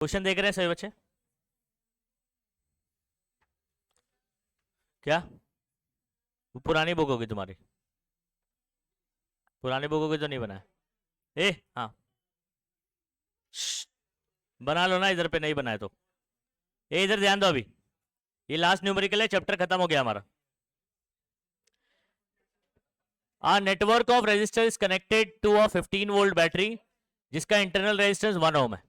Question देख रहे हैं सभी बच्चे? क्या वो पुरानी बुक होगी तुम्हारी? पुरानी बुक होगी तो नहीं बना है? ए हाँ, श्श्श, बना लो ना इधर पे, नहीं बनाए तो। ए इधर ध्यान दो अभी, ये लास्ट न्यूमेरिकल है, चैप्टर खत्म हो गया हमारा। A network of resistor is connected to a 15 volt battery जिसका इंटरनल रेजिस्टेंस 1 ओम है।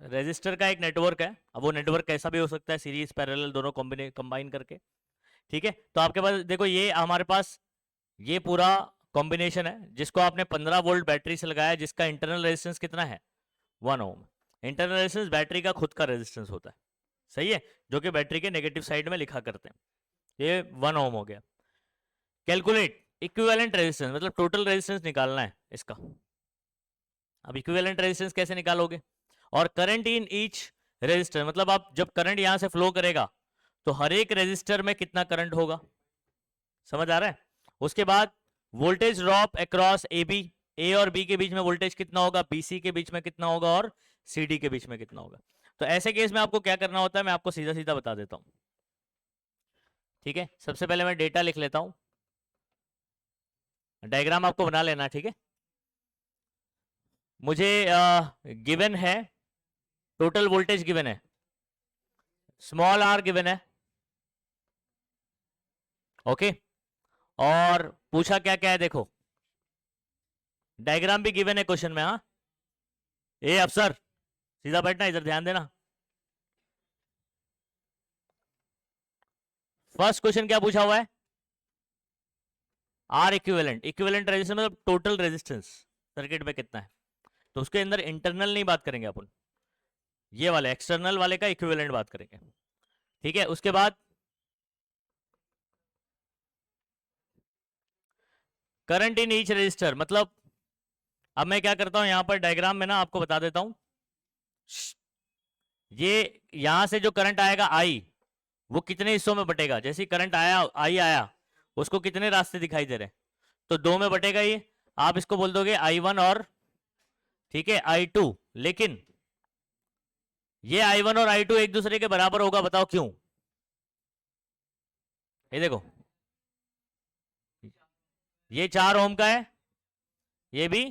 रेजिस्टर का एक नेटवर्क है, अब वो नेटवर्क कैसा भी हो सकता है, सीरीज पैरेलल दोनों कंबाइन करके। ठीक है, तो आपके पास देखो, ये हमारे पास ये पूरा कॉम्बिनेशन है जिसको आपने 15 वोल्ट बैटरी से लगाया, जिसका इंटरनल रेजिस्टेंस कितना है? 1 ओम। इंटरनल रेजिस्टेंस बैटरी का खुद का रेजिस्टेंस होता है, सही है, जो कि बैटरी के नेगेटिव साइड में लिखा करते हैं। ये 1 ओम हो गया। कैलकुलेट इक्विवेलेंट रेजिस्टेंस, मतलब टोटल रेजिस्टेंस निकालना है इसका। अब इक्विवेलेंट रेजिस्टेंस कैसे निकालोगे? और करंट इन ईच रेजिस्टर, मतलब आप जब करंट यहां से फ्लो करेगा तो हर एक रेजिस्टर में कितना करंट होगा, समझ आ रहा है? उसके बाद voltage drop across A B, A और बी के बीच में वोल्टेज कितना होगा, बीसी के बीच में कितना होगा, और सीडी के बीच में कितना होगा। तो ऐसे केस में आपको क्या करना होता है, मैं आपको सीधा सीधा बता देता हूं। ठीक है, सबसे पहले मैं डेटा लिख लेता हूं, डायग्राम आपको बना लेना। ठीक है, मुझे गिवन है, टोटल वोल्टेज गिवन है, स्मॉल आर गिवन है, ओके। और पूछा क्या क्या है, देखो डायग्राम भी गिवन है क्वेश्चन में। हाँ, ए अफसर सीधा बैठना, इधर ध्यान देना। फर्स्ट क्वेश्चन क्या पूछा हुआ है? आर इक्विवेलेंट, इक्विवेलेंट रेजिस्टेंस मतलब टोटल रेजिस्टेंस सर्किट में कितना है। तो उसके अंदर इंटरनल नहीं बात करेंगे अपन, ये वाले एक्सटर्नल वाले का इक्विवेलेंट बात करेंगे। ठीक है, उसके बाद करंट इन ईच रजिस्टर, मतलब अब मैं क्या करता हूं, यहां पर डायग्राम में ना आपको बता देता हूं। ये यहां से जो करंट आएगा आई, वो कितने हिस्सों में बटेगा? जैसे करंट आया, आई आया, उसको कितने रास्ते दिखाई दे रहे हैं? तो दो में बटेगा ये। आप इसको बोल दोगे I1 और, ठीक है, I2। लेकिन ये I1 और I2 एक दूसरे के बराबर होगा, बताओ क्यों? ये देखो, ये 4 ओम का है, ये भी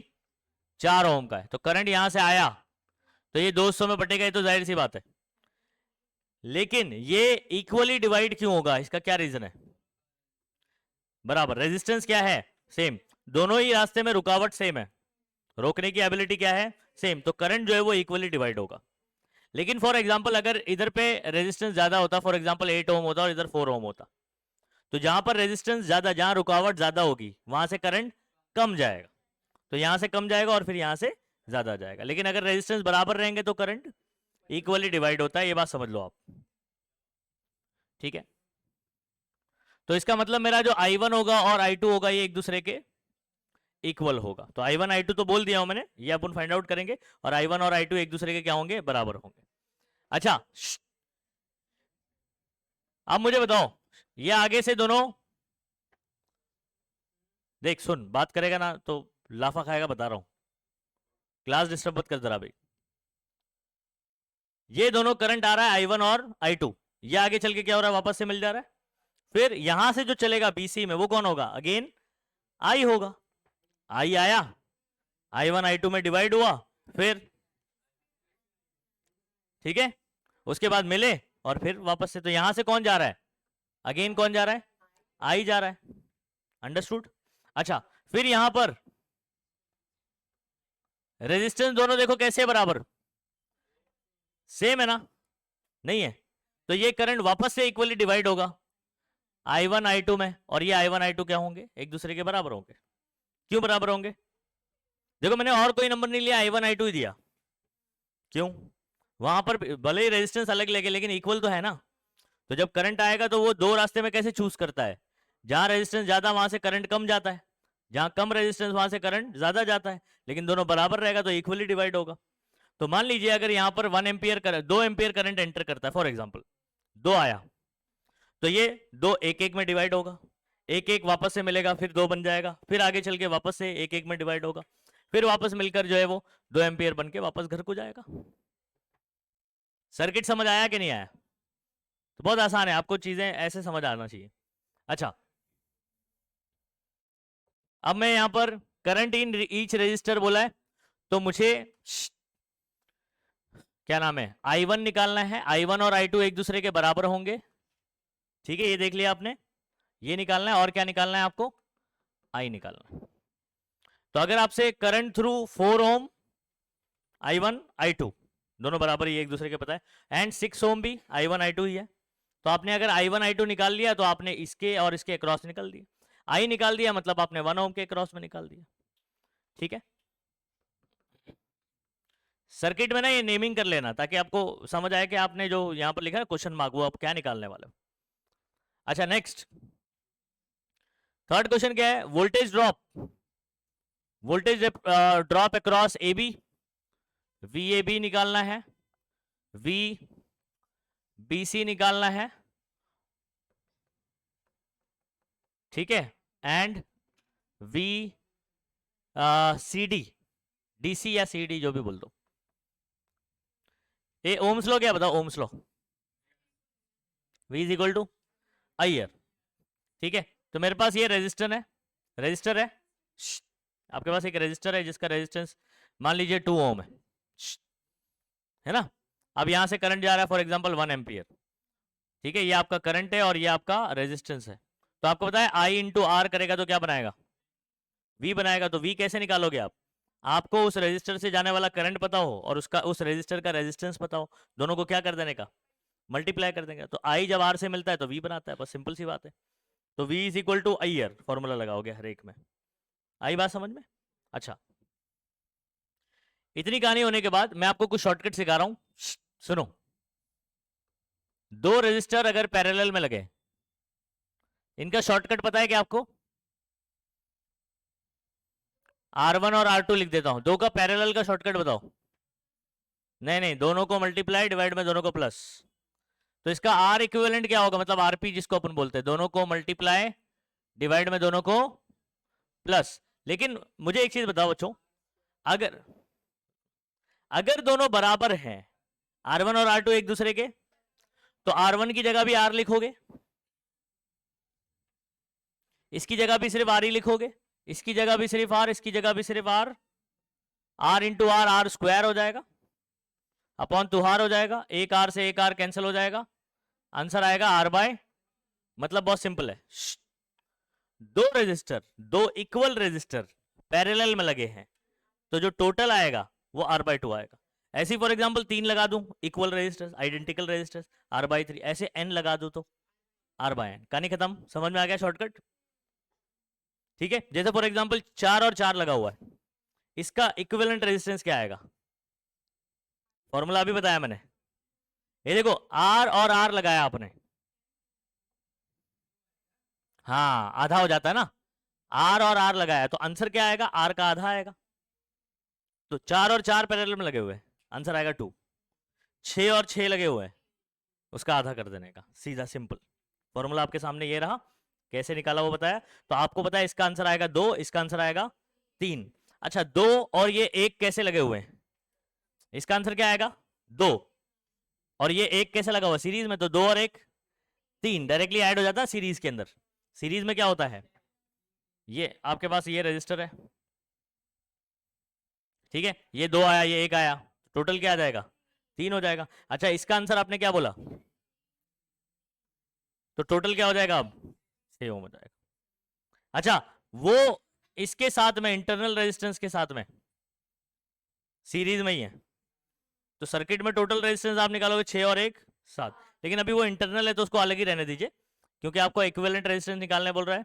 4 ओम का है, तो करंट यहां से आया तो ये 200 में बटेगा, ये तो जाहिर सी बात है। लेकिन ये इक्वली डिवाइड क्यों होगा, इसका क्या रीजन है? बराबर, रेजिस्टेंस क्या है? सेम, दोनों ही रास्ते में रुकावट सेम है, रोकने की एबिलिटी क्या है? सेम, तो करंट जो है वो इक्वली डिवाइड होगा। लेकिन फॉर एग्जांपल अगर इधर पे रेजिस्टेंस ज्यादा होता, फॉर एग्जांपल 8 ओम होता और इधर 4 ओम होता, तो जहां पर रेजिस्टेंस ज्यादा, जहां रुकावट ज्यादा होगी, वहां से करंट कम जाएगा, तो यहां से कम जाएगा और फिर यहां से ज्यादा जाएगा। लेकिन अगर रेजिस्टेंस बराबर रहेंगे तो करंट इक्वली डिवाइड होता है, ये बात समझ लो आप। ठीक है, तो इसका मतलब मेरा जो I1 होगा और I2 होगा ये एक दूसरे के इक्वल होगा। तो I1 I2 तो बोल दिया हूं मैंने, ये अपन फाइंड आउट करेंगे, और I1 और I2 एक दूसरे के क्या होंगे? बराबर होंगे। अच्छा, अब मुझे बताओ, ये आगे से दोनों, देख सुन, बात करेगा ना तो लाफा खाएगा, बता रहा हूं, क्लास डिस्टर्ब मत कर जरा भाई। ये दोनों करंट आ रहा है I1 और I2, ये आगे चल के क्या हो रहा है? वापस से मिल जा रहा है। फिर यहां से जो चलेगा BC में, वो कौन होगा? अगेन I होगा। I आया, I1 I2 में डिवाइड हुआ, फिर ठीक है, उसके बाद मिले और फिर वापस से, तो यहां से कौन जा रहा है? अगेन कौन जा रहा है? I जा रहा है। अंडरस्टूड? अच्छा, फिर यहां पर रेजिस्टेंस दोनों देखो कैसे बराबर, सेम है ना? नहीं है, तो ये करंट वापस से इक्वली डिवाइड होगा I1 I2 में, और ये I1 I2 क्या होंगे? एक दूसरे के बराबर होंगे। क्यों बराबर होंगे? देखो मैंने और कोई नंबर नहीं लिया, I1 I2 ही दिया। क्यों? वहां पर भले ही रेजिस्टेंस अलग लगे लेकिन इक्वल तो है ना। तो जब करंट आएगा तो वो दो रास्ते में कैसे चूज करता है? जहां रेजिस्टेंस ज्यादा वहां से करंट कम जाता है, जहां कम रेजिस्टेंस वहां से करंट ज्यादा जाता है, लेकिन दोनों बराबर रहेगा तो इक्वली डिवाइड होगा। तो मान लीजिए अगर यहां पर 1 एम्पियर 2 एम्पियर करंट एंटर करता है, फॉर एग्जाम्पल 2 आया, तो ये 2 एक एक में डिवाइड होगा, एक एक वापस से मिलेगा, फिर 2 बन जाएगा, फिर आगे चल के वापस से एक एक में डिवाइड होगा, फिर वापस मिलकर जो है वो 2 एम्पियर बन के वापस घर को जाएगा। सर्किट समझ आया कि नहीं आया? तो बहुत आसान है, आपको चीजें ऐसे समझ आना चाहिए। अच्छा, अब मैं यहां पर करंट इन ईच रजिस्टर बोला है, तो मुझे क्या नाम है, I1 निकालना है। I1 और I2 एक दूसरे के बराबर होंगे, ठीक है, ये देख लिया आपने, ये निकालना है। और क्या निकालना है आपको? I निकालना है। तो अगर आपसे करंट थ्रू 4 ओम, I1 I2 दोनों बराबर ही एक दूसरे के पता है, एंड 6 ओम भी I1 I2 ही है, तो आपने अगर I1 I2 निकाल लिया तो आपने इसके और इसके अक्रॉस निकाल दिया। I निकाल दिया मतलब आपने 1 ओम के अक्रॉस में निकाल दिया, ठीक है। सर्किट में ना ये नेमिंग कर लेना ताकि आपको समझ आए कि आपने जो यहां पर लिखा है क्वेश्चन मार्क, वो आप क्या निकालने वाले हो। अच्छा, नेक्स्ट थर्ड क्वेश्चन क्या है? Voltage drop, voltage drop across A B, V A B निकालना है, वी बी सी निकालना है, ठीक है, and V C D, D C या सी डी जो भी बोल दो। ये ओम्स लॉ क्या बताओ? Ohm's law, V is equal to I R, ठीक है। तो मेरे पास ये रेजिस्टर है, रेजिस्टर है, आपके पास एक रेजिस्टर है जिसका रेजिस्टेंस मान लीजिए 2 ओम है ना। अब यहां से करंट जा रहा है फॉर एग्जांपल 1 एम्पियर, ठीक है, ये आपका करंट है और ये आपका रेजिस्टेंस है। तो आपको पता है I इंटू आर करेगा तो क्या बनाएगा? V बनाएगा। तो V कैसे निकालोगे आप? आपको उस रेजिस्टर से जाने वाला करंट पता हो और उसका उस रेजिस्टर का रेजिस्टेंस पता हो, दोनों को क्या कर देने का? मल्टीप्लाई कर देंगे। तो I जब R से मिलता है तो V बनाता है, बस सिंपल सी बात है। तो V is equal to I R formula लगाओगे हर एक में। आई बात समझ में? अच्छा, इतनी कहानी होने के बाद मैं आपको कुछ शॉर्टकट सिखा रहा हूं, सुनो। 2 रेजिस्टर अगर पैरेलल में लगे, इनका शॉर्टकट पता है क्या आपको? R1 और R2 लिख देता हूं, 2 का पैरेलल का शॉर्टकट बताओ। नहीं नहीं, दोनों को मल्टीप्लाई डिवाइड में दोनों को प्लस। तो इसका R इक्विवेलेंट क्या होगा? मतलब RP जिसको अपन बोलते हैं, दोनों को मल्टीप्लाई डिवाइड में दोनों को प्लस। लेकिन मुझे एक चीज बताओ बच्चों, अगर अगर दोनों बराबर हैं R1 और R2 एक दूसरे के, तो R1 की जगह भी R लिखोगे, इसकी जगह भी सिर्फ R ही लिखोगे, इसकी जगह भी सिर्फ R, इसकी जगह भी सिर्फ R, R into R, R square हो जाएगा, अपॉन 2R हो जाएगा, एक R से एक R कैंसिल हो जाएगा, आंसर आएगा R बाय। मतलब बहुत सिंपल है, दो रेजिस्टर, दो इक्वल रेजिस्टर पैरेलल में लगे हैं, तो जो टोटल आएगा वो R बाय 2 आएगा। ऐसे फॉर एग्जांपल 3 लगा दूं equal resistors, identical resistors, R by 3, ऐसे n लगा दूं तो R बाय n। कहानी खत्म, समझ में आ गया शॉर्टकट? ठीक है, जैसे फॉर एग्जांपल 4 और 4 लगा हुआ है, इसका इक्विवेलेंट रेजिस्टेंस क्या आएगा? फॉर्मूला अभी बताया मैंने, ये देखो R और R लगाया आपने, हाँ आधा हो जाता है ना, R और R लगाया तो आंसर क्या आएगा? R का आधा आएगा। तो 4 और 4 पैरेलल में लगे हुए, आंसर आएगा 2। 6 और 6 लगे हुए हैं, उसका आधा कर देने का, सीधा सिंपल। फॉर्मूला आपके सामने ये रहा, कैसे निकाला वो बताया। तो आपको पता है इसका आंसर आएगा 2, इसका आंसर आएगा 3। अच्छा, 2 और ये 1 कैसे लगे हुए हैं? इसका आंसर क्या आएगा? 2, और ये 1 कैसे लगा हुआ? सीरीज में, तो 2 और 1 3 डायरेक्टली ऐड हो जाता है सीरीज के अंदर। सीरीज में क्या होता है? ये आपके पास ये रजिस्टर है, ठीक है, ये 2 आया, ये 1 आया, टोटल क्या आ जाएगा? 3 हो जाएगा। अच्छा, इसका आंसर आपने क्या बोला? तो टोटल क्या हो जाएगा अब? 6 ओम हो जाएगा। अच्छा, वो इसके साथ में इंटरनल रेजिस्टेंस के साथ में सीरीज में ही है, तो सर्किट में टोटल रेजिस्टेंस आप निकालोगे 6 और 1 7। लेकिन अभी वो इंटरनल है तो उसको अलग ही रहने दीजिए, क्योंकि आपको इक्विवेलेंट रेजिस्टेंस निकालने बोल रहा है,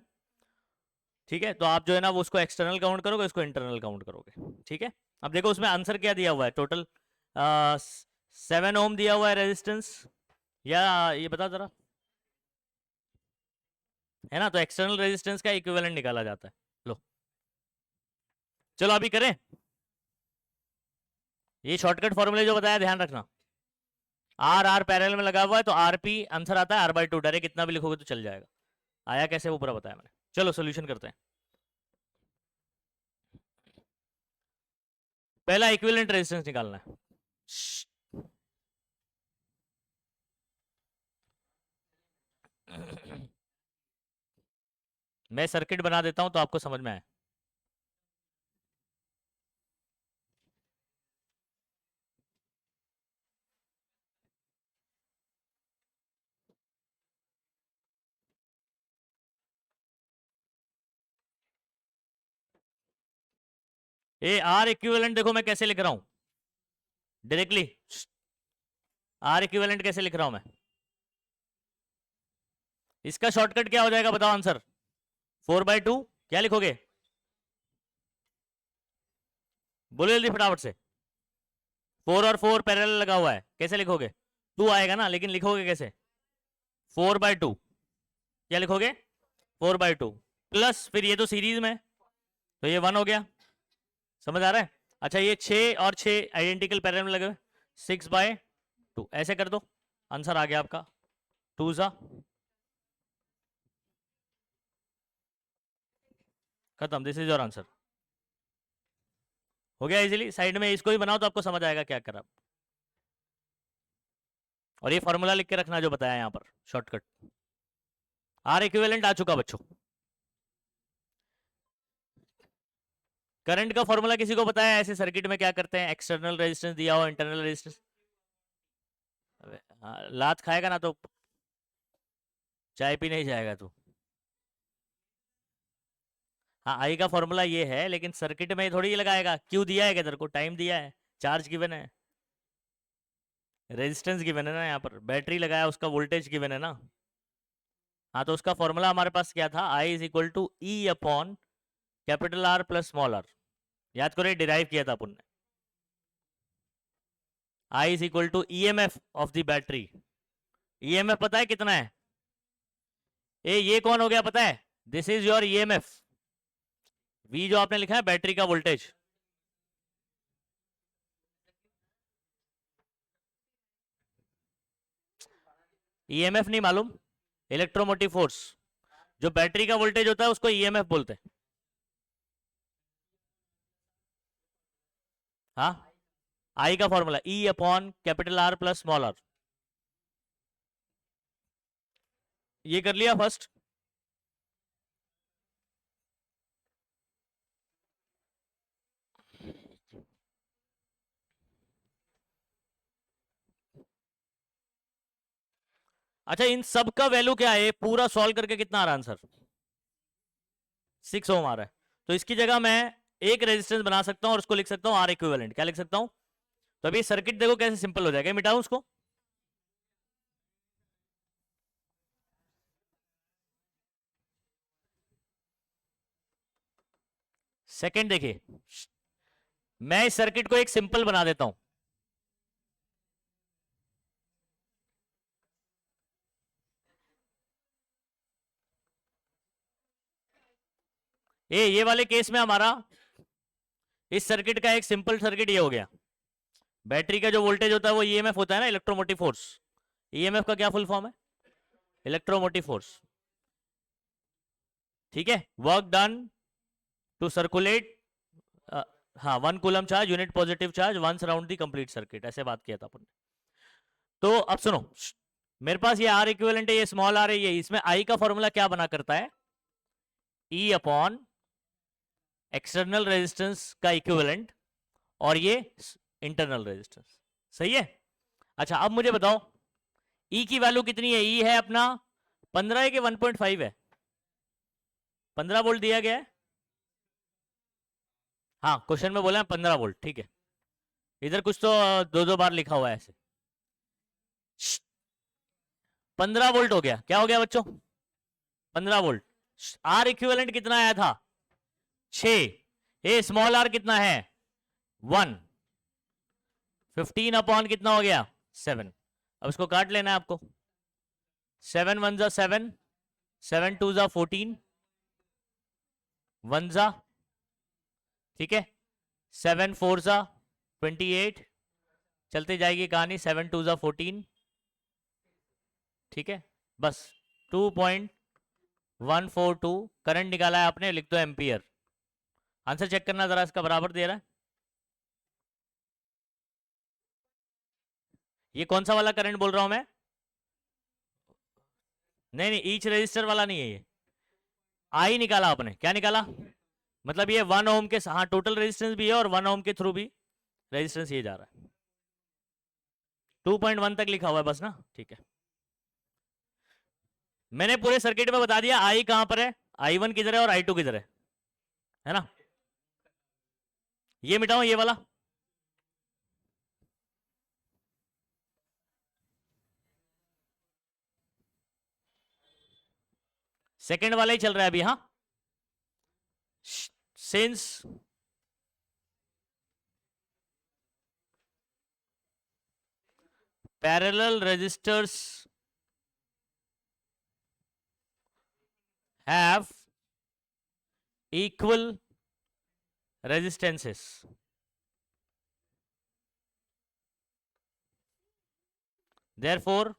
ठीक है। तो आप जो है ना वो उसको एक्सटर्नल काउंट करोगे, इसको इंटरनल काउंट करोगे, ठीक है। अब देखो उसमें आंसर क्या दिया हुआ है, टोटल 7 ओम दिया हुआ है रेजिस्टेंस, या ये बता जरा, है ना। तो एक्सटर्नल रेजिस्टेंस का इक्विवेलेंट निकाला जाता है। लो चलो अभी करें, ये शॉर्टकट फॉर्मूले जो बताया ध्यान रखना। आर आर पैरेलल में लगा हुआ है तो आर पी आंसर आता है R/2, डायरेक्ट इतना भी लिखोगे तो चल जाएगा। आया कैसे वो पूरा बताया मैंने। चलो सोल्यूशन करते हैं। पहला इक्विवेलेंट रेजिस्टेंस निकालना है। मैं सर्किट बना देता हूं तो आपको समझ में आए। ए आर इक्विवेलेंट देखो मैं कैसे लिख रहा हूं डायरेक्टली। आर इक्विवेलेंट कैसे लिख रहा हूं मैं, इसका शॉर्टकट क्या हो जाएगा बताओ आंसर। 4/2 क्या लिखोगे, बोलो जल्दी फटाफट से। 4 और 4 पैरेलल लगा हुआ है, कैसे लिखोगे, 2 आएगा ना, लेकिन लिखोगे कैसे, 4/2 क्या लिखोगे, 4/2 प्लस फिर ये तो सीरीज में तो ये 1 हो गया, समझ आ रहा है। अच्छा ये 6 और 6 आइडेंटिकल पैरेलल लगे हुए, 6/2 ऐसे कर दो, आंसर आ गया आपका 2 सा खत्म। दिस इज योर आंसर, हो गया इजीली। साइड में इसको भी बनाओ तो आपको समझ आएगा क्या करा। और ये फॉर्मूला लिख के रखना जो बताया यहां पर शॉर्टकट। आर इक्विवेलेंट आ चुका बच्चों। करंट का फॉर्मूला किसी को पता है ऐसे सर्किट में क्या करते हैं, एक्सटर्नल रेजिस्टेंस दिया हो, इंटरनल रेजिस्टेंस। लात खाएगा ना तो चाय पी नहीं जाएगा तू। हाँ आई का फॉर्मूला ये है, लेकिन सर्किट में थोड़ी लगाएगा, क्यों दिया है किधर को, टाइम दिया है, चार्ज गिवन है, रेजिस्टेंस गिवन है ना, यहाँ पर बैटरी लगाया उसका वोल्टेज गिवन है ना। हाँ तो उसका फॉर्मूला हमारे पास क्या था, I is equal to E upon capital R plus small R. याद करो डिराइव किया था अपन ने। I is equal to E M F of the battery. E M F पता है कितना है, ये कौन हो गया पता है, this is your E M F. V जो आपने लिखा है बैटरी का वोल्टेज, ईएमएफ नहीं मालूम, इलेक्ट्रोमोटिव फोर्स। जो बैटरी का वोल्टेज होता है उसको ईएमएफ बोलते हैं। हाँ आई का formula E upon capital R plus small R. ये कर लिया फर्स्ट। अच्छा इन सब का वैल्यू क्या है, पूरा सॉल्व करके कितना आ रहा है आंसर, 6 ओम आ रहा है। तो इसकी जगह मैं एक रेजिस्टेंस बना सकता हूं और उसको लिख सकता हूं आर इक्विवेलेंट। क्या लिख सकता हूं, तो अभी सर्किट देखो कैसे सिंपल हो जाएगा, मिटाऊं उसको। सेकंड देखिए, मैं इस सर्किट को एक सिंपल बना देता हूं। ये वाले केस में हमारा इस सर्किट का एक सिंपल सर्किट ये हो गया। बैटरी का जो वोल्टेज होता है वो ईएमएफ होता है ना, इलेक्ट्रोमोटिव फोर्स। ईएमएफ का क्या फुल फॉर्म है, इलेक्ट्रोमोटिव फोर्स। ठीक है, वर्क डन टू सर्कुलेट, हाँ 1 coulomb charge unit positive charge once around the complete circuit, ऐसे बात किया था अपन ने। तो अब सुनो, मेरे पास ये आर इक्विवेलेंट है, ये स्मॉल आर है, ये इसमें आई का फॉर्मूला क्या बना करता है, ई अपॉन एक्सटर्नल रेजिस्टेंस का इक्विवेलेंट और ये इंटरनल रेजिस्टेंस, सही है। अच्छा अब मुझे बताओ ई की वैल्यू कितनी है, ई है अपना 15 है कि 1.5 है, 15 वोल्ट दिया गया है। हाँ क्वेश्चन में बोला है 15 वोल्ट, ठीक है। इधर कुछ तो दो दो बार लिखा हुआ है ऐसे। 15 वोल्ट हो गया, क्या हो गया बच्चों, 15 वोल्ट। आर इक्विवेलेंट कितना आया था, 6। ए स्मॉल आर कितना है 1, 15 अपॉन कितना हो गया 7। अब इसको काट लेना है आपको, 7 1 जा 7, 7 2 जा 14, 1 जा, ठीक है, 7 4 जा 28, चलते जाएगी कहानी, 7 2 जा 14, ठीक है, बस 2.5 142 करंट निकाला है आपने, लिख दो एम्पियर। आंसर चेक करना जरा, इसका बराबर दे रहा है। ये कौन सा वाला करंट बोल रहा हूं मैं? नहीं नहीं, ईच रजिस्टर वाला नहीं है ये। आई निकाला आपने, क्या निकाला? मतलब ये 1 ओम के, हाँ टोटल रेजिस्टेंस भी है और 1 ओम के थ्रू भी रेजिस्टेंस ये जा रहा है। 2.1 तक लिखा हुआ है बस ना, ठीक है। मैंने पूरे सर्किट में बता दिया आई कहां पर है, I1 किधर है और I2 किधर है ना। ये मिटाओ ये वाला, सेकंड वाला ही चल रहा है अभी। हाँ, since parallel resistors have equal resistances, therefore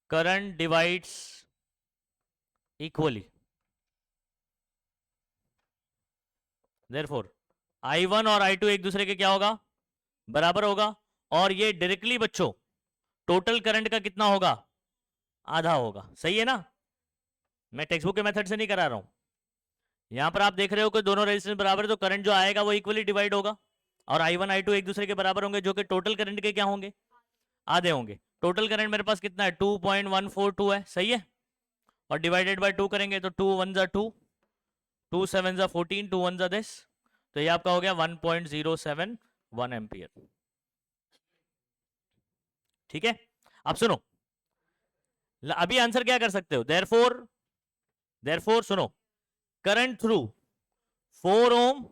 current divides equally, therefore I1 और I2 एक दूसरे के क्या होगा, बराबर होगा। और ये डायरेक्टली बच्चों टोटल करंट का कितना होगा, आधा होगा। सही है ना, मैं टेक्स्ट बुक के मेथड से नहीं करा रहा हूं। यहां पर आप देख रहे हो कि दोनों रेजिस्टेंस बराबर है, तो करंट जो आएगा वो इक्वली डिवाइड होगा। और I1 I2 एक दूसरे के बराबर होंगे, जो कि टोटल करंट के क्या होंगे, आधे होंगे। टोटल करंट मेरे पास कितना है, 2.142 है, सही है। और डिवाइडेड बाय 2 करेंगे तो 2 1 जा 2, 2 7 जा 14, 2 1 जा 10, तो ये आपका हो गया 1.071 एम्पियर। ठीक है, अब सुनो, अभी आंसर क्या कर सकते हो, देयरफॉर सुनो, current through 4 ohm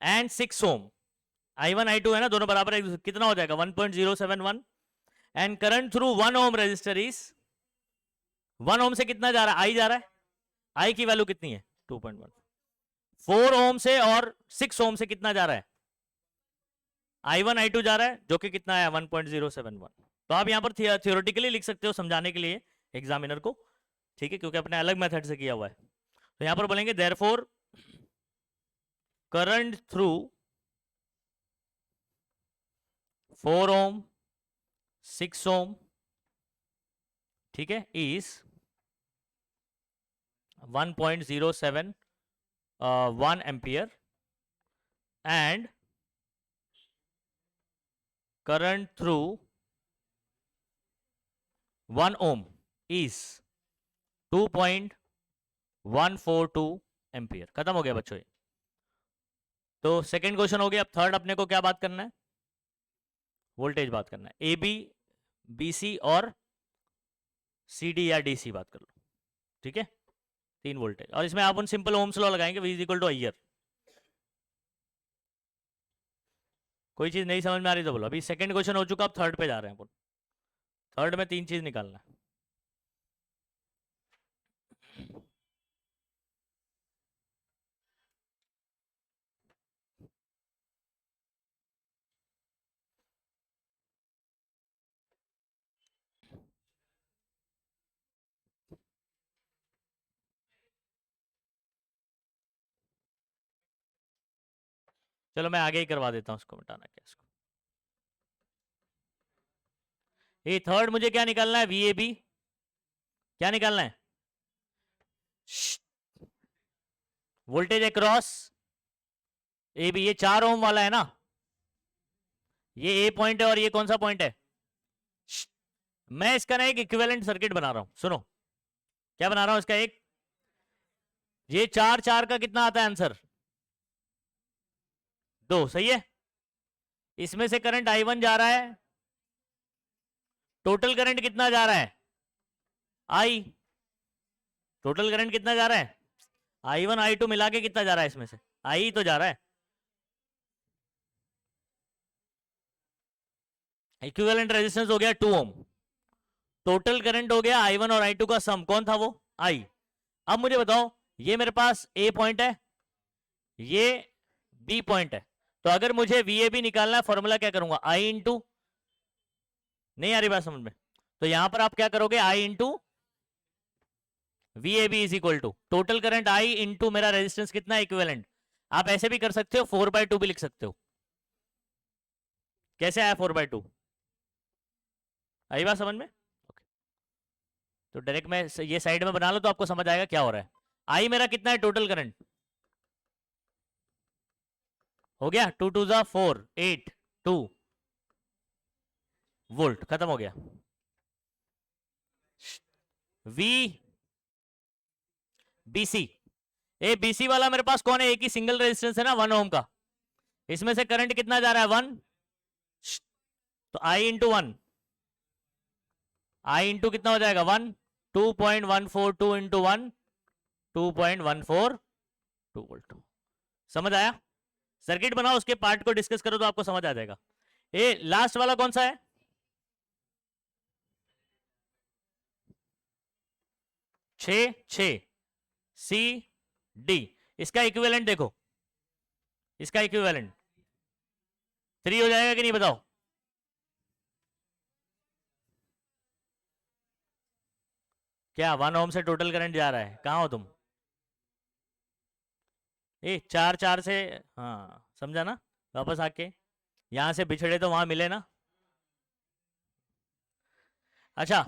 and 6 ohm, I1 I2 है ना, दोनों बराबर है, कितना हो जाएगा 1.071। And current through 1 ohm resistor is, 1 ohm से कितना जा रहा है, आई जा रहा है, आई की वैल्यू कितनी है 2.1। 4 ओम से और 6 ओम से कितना जा रहा है, I1 I2 जा रहा है, जो कि कितना है 1.071। तो आप यहां पर थियोरेटिकली लिख सकते हो समझाने के लिए एग्जामिनर को, ठीक है, क्योंकि अपने अलग मेथड से किया हुआ है। तो यहां पर बोलेंगे therefore current through 4 ohm 6 ohm, ठीक है, is 1.071 ampere and current through 1 ohm is 2.142 ampere. खत्म हो गया बच्चों ये। तो सेकंड क्वेश्चन हो गया। अब थर्ड अपने को क्या बात करना है, वोल्टेज बात करना है। ए बी बी सी और सी डी या डी सी बात कर लो, ठीक है, 3 वोल्टेज। और इसमें आप उन सिंपल ओम्स लॉ लगाएंगे, V is equal to IR। कोई चीज नहीं समझ में आ रही तो बोलो। अभी सेकंड क्वेश्चन हो चुका, अब थर्ड पे जा रहे हैं अपन। थर्ड में 3 चीज निकालना है। चलो मैं आगे ही करवा देता हूं, उसको मिटाना क्या इसको। ये थर्ड मुझे क्या निकालना है, VAB। क्या निकालना है, वोल्टेज अक्रॉस AB। ये 4 ओम वाला है ना, ये A पॉइंट है और ये कौन सा पॉइंट है, मैं इसका ना एक इक्विवेलेंट सर्किट बना रहा हूं। सुनो क्या बना रहा हूं इसका एक, ये 4 4 का कितना आता है आंसर, 2, सही है। इसमें से करंट I1 जा रहा है, टोटल करंट कितना जा रहा है, I, टोटल करंट कितना जा रहा है, I1 I2 मिला के कितना जा रहा है, इसमें से I तो जा रहा है। इक्विवेलेंट रेजिस्टेंस हो गया 2 ओम, टोटल करंट हो गया I1 और I2 का सम, कौन था वो, I। अब मुझे बताओ, ये मेरे पास A पॉइंट है, ये B पॉइंट है, तो अगर मुझे VAB निकालना है, फॉर्मूला क्या करूंगा, I इंटू, नहीं आ रही बात समझ में, तो यहां पर आप क्या करोगे, I into V A B is equal to total current I into मेरा रेजिस्टेंस कितना है, इक्विवेलेंट। आप ऐसे भी कर सकते हो, 4/2 भी लिख सकते हो। कैसे आया 4/2, आई बात समझ में? okay. तो डायरेक्ट मैं ये साइड में बना लो तो आपको समझ आएगा क्या हो रहा है। आई मेरा कितना है टोटल करंट, हो गया 2 2 जा 4 8 2 वोल्ट, खत्म हो गया। वी बीसी, ए बीसी वाला मेरे पास कौन है, एक ही सिंगल रेजिस्टेंस है ना 1 ओम का, इसमें से करंट कितना जा रहा है 1, तो आई इंटू 1, आई इंटू कितना हो जाएगा 1, 2.142 इंटू 1 2.142 वोल्ट। समझ आया? सर्किट बनाओ, उसके पार्ट को डिस्कस करो तो आपको समझ आ जाएगा। ए लास्ट वाला कौन सा है, 6 सी डी, इसका इक्विवेलेंट देखो, इसका इक्विवेलेंट 3 हो जाएगा कि नहीं बताओ? क्या 1 ओम से टोटल करंट जा रहा है, कहां हो तुम? ए 4 4 से, हाँ समझा ना, वापस आके यहां से बिछड़े तो वहां मिले ना। अच्छा,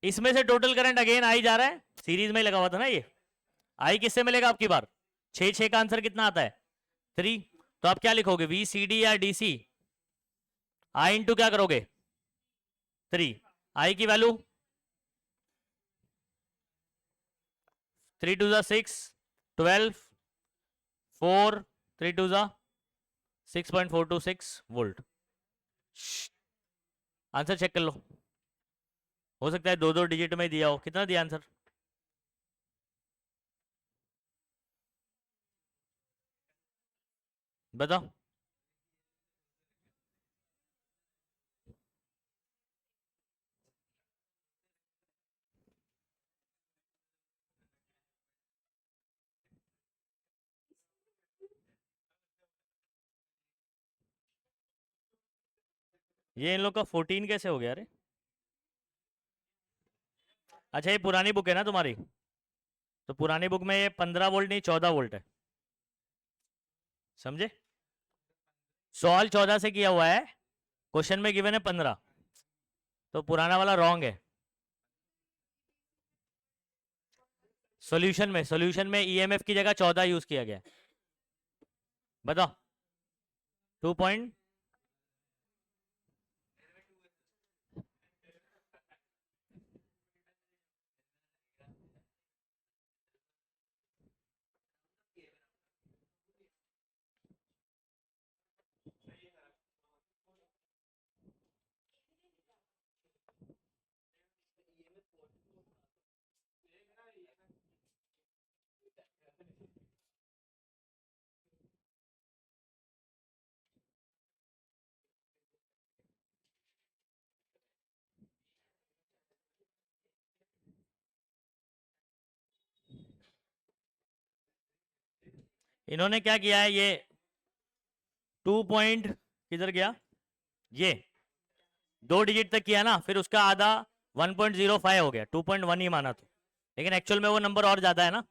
इसमें से टोटल करंट अगेन आई जा रहा है, सीरीज में ही लगा हुआ था ना ये, आई किससे मिलेगा आपकी बार, 6 6 का आंसर कितना आता है 3, तो आप क्या लिखोगे, वी सी डी या डी सी, आई इंटू क्या करोगे 3, आई की वैल्यू 3 2 जा 6 12 4 3 2 जा 6.426 वोल्ट। आंसर चेक कर लो, हो सकता है 2 2 डिजिट में दिया हो, कितना दिया आंसर, बताओ। ये इन लोग का 14 कैसे हो गया रे? अच्छा ये पुरानी बुक है ना तुम्हारी, तो पुरानी बुक में ये 15 वोल्ट नहीं 14 वोल्ट है, समझे? सॉल्व 14 से किया हुआ है, क्वेश्चन में गिवन है 15, तो पुराना वाला रॉन्ग है। सॉल्यूशन में ईएमएफ की जगह 14 यूज किया गया, बताओ 2 पॉइंट, इन्होंने क्या किया है, ये 2 पॉइंट किधर गया, ये 2 डिजिट तक किया ना, फिर उसका आधा 1.05 हो गया, 2.1 ही माना तो, लेकिन एक्चुअल में वो नंबर और ज्यादा है ना,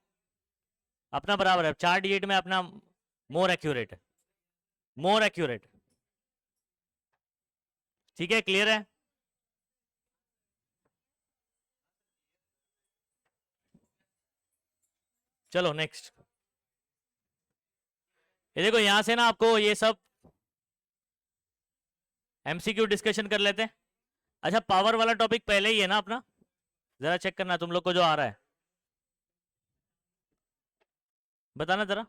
अपना बराबर है 4 डिजिट में अपना मोर एक्यूरेट है, मोर एक्यूरेट। ठीक है, क्लियर है? चलो नेक्स्ट, ये देखो यहां से ना आपको ये सब एमसीक्यू डिस्कशन कर लेते हैं। अच्छा पावर वाला टॉपिक पहले ही है ना अपना, जरा चेक करना तुम लोग को जो आ रहा है, बताना जरा।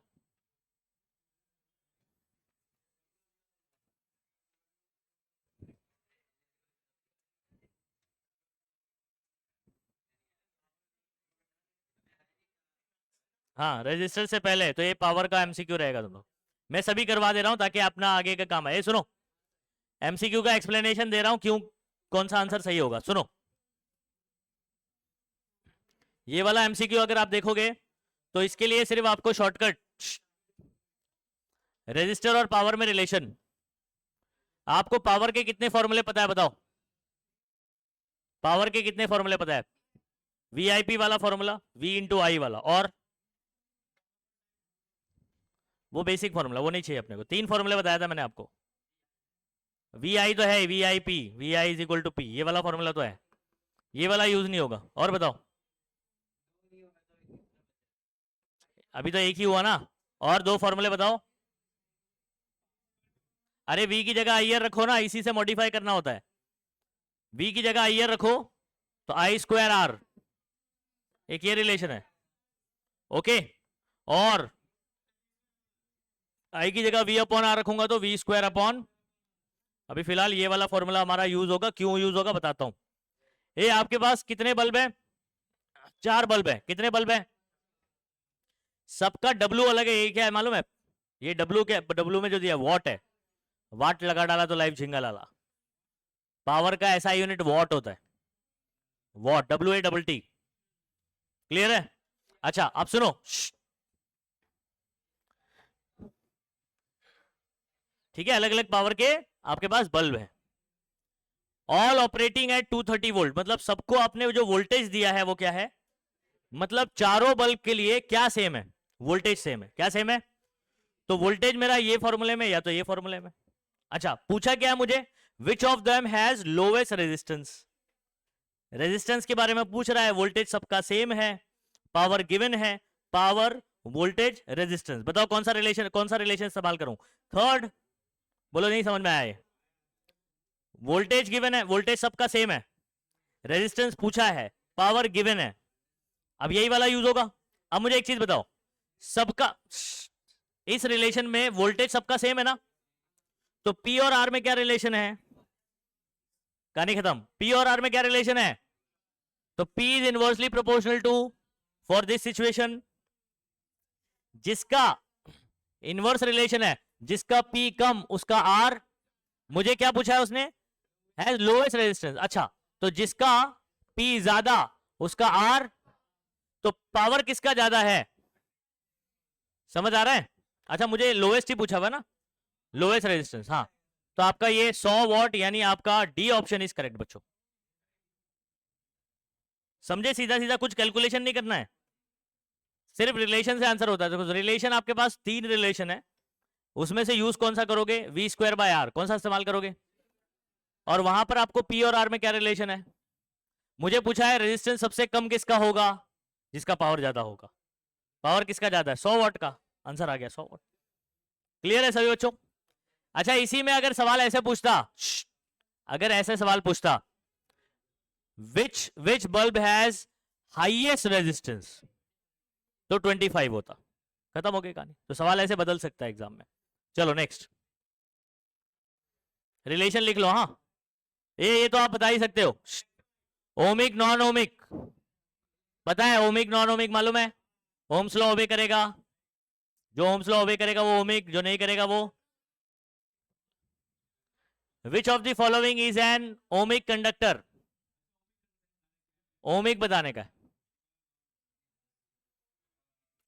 हाँ रजिस्टर से पहले तो ये पावर का एमसीक्यू रहेगा तुम लोग, मैं सभी करवा दे रहा हूं ताकि अपना आगे का काम है। ये सुनो, एमसीक्यू का एक्सप्लेनेशन दे रहा हूं क्यों, कौन सा आंसर सही होगा, सुनो। ये वाला एमसीक्यू अगर आप देखोगे तो इसके लिए सिर्फ आपको शॉर्टकट, रेजिस्टर और पावर में रिलेशन, आपको पावर के कितने फॉर्मूले पता है बताओ, पावर के कितने फॉर्मूले पता है? वीआईपी वाला फॉर्मूला, वी इंटू आई वाला, और वो बेसिक फॉर्मूला, वो नहीं चाहिए अपने को। 3 फॉर्मूले बताया था मैंने आपको। वी आई तो है, V I P, V I is equal to P, ये वाला फॉर्मूला तो है, ये वाला यूज नहीं होगा। और बताओ, अभी तो एक ही हुआ ना, और 2 फॉर्मूले बताओ। अरे वी की जगह आई रखो ना, इसी से मॉडिफाई करना होता है। वी की जगह आई रखो तो आई स्क्वायर आर, एक ये रिलेशन है, ओके। और आई की जगह वी अपॉन आर रखूंगा तो वी स्क्वायर अपॉन, अभी फिलहाल ये वाला फॉर्मूला हमारा यूज होगा। क्यों यूज होगा बताता हूं। ये आपके पास कितने बल्ब है? 4 बल्ब है। कितने बल्ब है? सबका डब्लू अलग है। ये क्या है मालूम है? ये डब्लू क्या, डब्लू में जो दिया वॉट है, वाट लगा डाला तो लाइव झिंगा लाला। पावर का ऐसा यूनिट वॉट होता है, what, W A double T. Clear है? अच्छा अब सुनो, ठीक है, अलग अलग पावर के आपके पास बल्ब है। ऑल ऑपरेटिंग एट 230 वोल्ट, मतलब सबको आपने जो वोल्टेज दिया है वो क्या है, मतलब चारों बल्ब के लिए क्या सेम है, वोल्टेज सेम है। क्या सेम है? तो वोल्टेज मेरा ये फॉर्मूले में या तो ये फॉर्मूले में। अच्छा पूछा क्या है मुझे, which of them has lowest resistance. Resistance के बारे में पूछ रहा है, वोल्टेज सबका सेम है, पावर गिवन है, पावर वोल्टेज रेजिस्टेंस, बताओ कौन सा रिलेशन, कौन सा रिलेशन इस्तेमाल करूं? थर्ड, बोलो नहीं समझ में आया ये। वोल्टेज गिवन है, वोल्टेज सबका सेम है, रेजिस्टेंस पूछा है, पावर गिवन है, अब यही वाला यूज होगा। अब मुझे एक चीज बताओ, सबका इस रिलेशन में वोल्टेज सबका सेम है ना, तो पी और आर में क्या रिलेशन है? कहानी खत्म। पी और आर में क्या रिलेशन है? तो P is inversely proportional to, for this situation, जिसका इनवर्स रिलेशन है, जिसका P कम उसका R, मुझे क्या पूछा है उसने, हैज लोएस्ट रेजिस्टेंस। अच्छा तो जिसका P ज्यादा उसका R, तो पावर किसका ज्यादा है? समझ आ रहा है? अच्छा मुझे लोएस्ट ही पूछा हुआ ना, लोएस्ट रेजिस्टेंस, हाँ। तो आपका ये 100 वॉट, यानी आपका डी ऑप्शन इज करेक्ट बच्चों। समझे? सीधा सीधा कुछ कैलकुलेशन नहीं करना है, सिर्फ रिलेशन से आंसर होता है। तो रिलेशन आपके पास 3 रिलेशन है, उसमें से यूज कौन सा करोगे? वी स्क्वायर बाय आर, कौन सा इस्तेमाल करोगे? और वहां पर आपको पी और आर में क्या रिलेशन है? मुझे पूछा है रेजिस्टेंस सबसे कम किसका होगा? जिसका पावर ज्यादा होगा। पावर किसका ज्यादा है? 100 वॉट का, आंसर आ गया 100 वॉट। क्लियर है सभी बच्चों? अच्छा इसी में अगर सवाल ऐसे पूछता, अगर ऐसे सवाल पूछता, विच बल्ब हैज हाईएस्ट रेजिस्टेंस, तो 25 होता, खत्म हो गई कहानी। तो सवाल ऐसे बदल सकता है एग्जाम में। चलो नेक्स्ट, रिलेशन लिख लो। हाँ ये तो आप बता ही सकते हो। ओमिक नॉन ओमिक पता है? ओमिक नॉन ओमिक मालूम है? ओम्स लॉ ओबे करेगा, जो ओम्स लॉ ओबे करेगा वो ओमिक, जो नहीं करेगा वो। Which of the following is an ohmic conductor? Ohmic बताने का,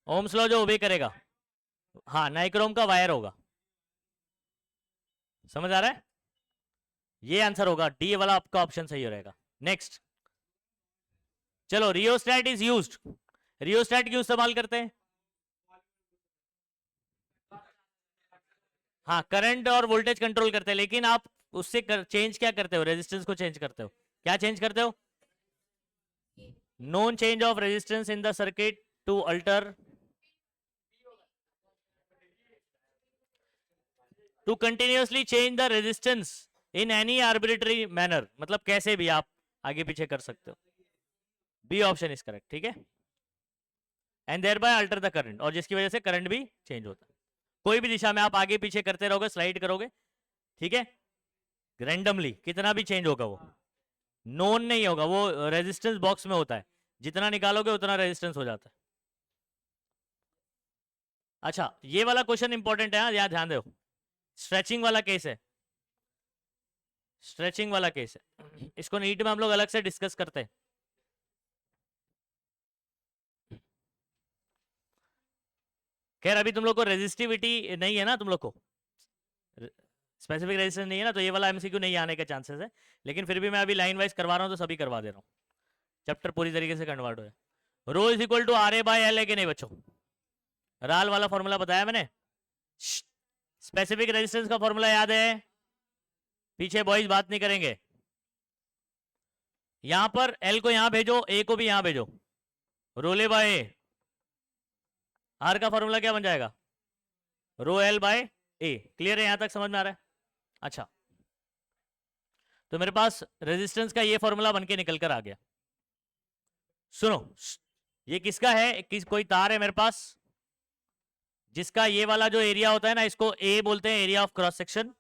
ओम्स लॉ जो ओबे करेगा, हाँ नाइक्रोम का वायर होगा। समझ आ रहा है? ये आंसर होगा, डी वाला आपका ऑप्शन सही रहेगा। नेक्स्ट, चलो रियोस्टैट इज यूज्ड, रियोस्टैट क्यों इस्तेमाल करते हैं? हाँ करंट और वोल्टेज कंट्रोल करते हैं, लेकिन आप उससे चेंज क्या करते हो? रेजिस्टेंस को चेंज करते हो। क्या चेंज करते हो? Known change of resistance in the circuit to alter, to continuously change the resistance in any arbitrary manner, मतलब कैसे भी आप आगे पीछे कर सकते हो। बी ऑप्शन इज करेक्ट, ठीक है। And thereby alter the current, और जिसकी वजह से करंट भी चेंज होता है। कोई भी दिशा में आप आगे पीछे करते रहोगे, स्लाइड करोगे, ठीक है, रैंडमली कितना भी चेंज होगा वो नोन नहीं होगा, वो रेजिस्टेंस बॉक्स में होता है, जितना निकालोगे उतना रेजिस्टेंस हो जाता है। अच्छा ये वाला क्वेश्चन इंपॉर्टेंट है, यहाँ ध्यान दो, स्ट्रेचिंग वाला केस है, स्ट्रेचिंग वाला केस है, इसको नीट में हम लोग अलग से डिस्कस करते हैं। खैर अभी तुम लोग को रेजिस्टिविटी नहीं है ना, तुम लोग को स्पेसिफिक रेजिस्टेंस नहीं है ना, तो ये वाला एमसीक्यू नहीं आने के चांसेस है, लेकिन फिर भी मैं अभी लाइन वाइज करवा रहा हूँ तो सभी करवा दे रहा हूँ, चैप्टर पूरी तरीके से कन्वर्ट हो जाए। Rho is equal to R A by L है कि नहीं बच्चों? राल वाला फॉर्मूला बताया मैंने। स्पेसिफिक रेजिस्टेंस का फॉर्मूला याद है? पीछे बॉयज बात नहीं करेंगे। यहां पर एल को यहां भेजो, ए को भी यहां भेजो, रोले बाय ए। आर का फॉर्मूला क्या बन जाएगा? Rho L by A. Clear है? यहां तक समझ में आ रहा है? अच्छा, तो मेरे पास रेजिस्टेंस का ये फॉर्मूला बनके निकल कर आ गया। सुनो, ये किसका है? कोई तार है मेरे पास जिसका ये वाला जो एरिया होता है ना, इसको ए बोलते हैं, एरिया ऑफ क्रॉस सेक्शन,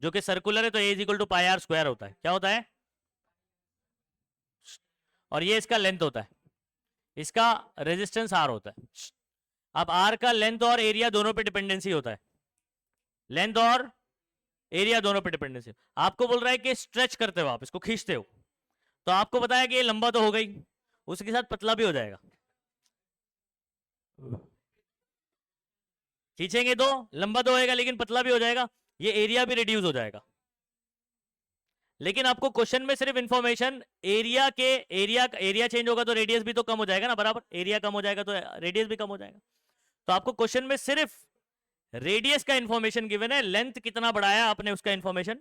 जो कि सर्कुलर है, तो A is equal to pi R square होता है। क्या होता है? और ये इसका लेंथ होता है, इसका रेजिस्टेंस आर होता है। अब आर का लेंथ और एरिया दोनों पे डिपेंडेंसी होता है, लेंथ और एरिया दोनों पे डिपेंडेंसी। आपको बोल रहा है कि स्ट्रेच करते हो, आप इसको खींचते हो, तो आपको बताया कि ये लंबा तो हो गई, उसके साथ पतला भी हो जाएगा। खींचेंगे तो लंबा तो होएगा, लेकिन पतला भी हो जाएगा, ये एरिया भी रिड्यूस हो जाएगा। लेकिन आपको क्वेश्चन में सिर्फ इंफॉर्मेशन एरिया के, एरिया चेंज होगा तो रेडियस भी तो कम हो जाएगा ना, बराबर। एरिया कम हो जाएगा तो रेडियस भी कम हो जाएगा। तो आपको क्वेश्चन में सिर्फ रेडियस का इंफॉर्मेशन गिवन है, लेंथ कितना बढ़ाया आपने उसका इंफॉर्मेशन,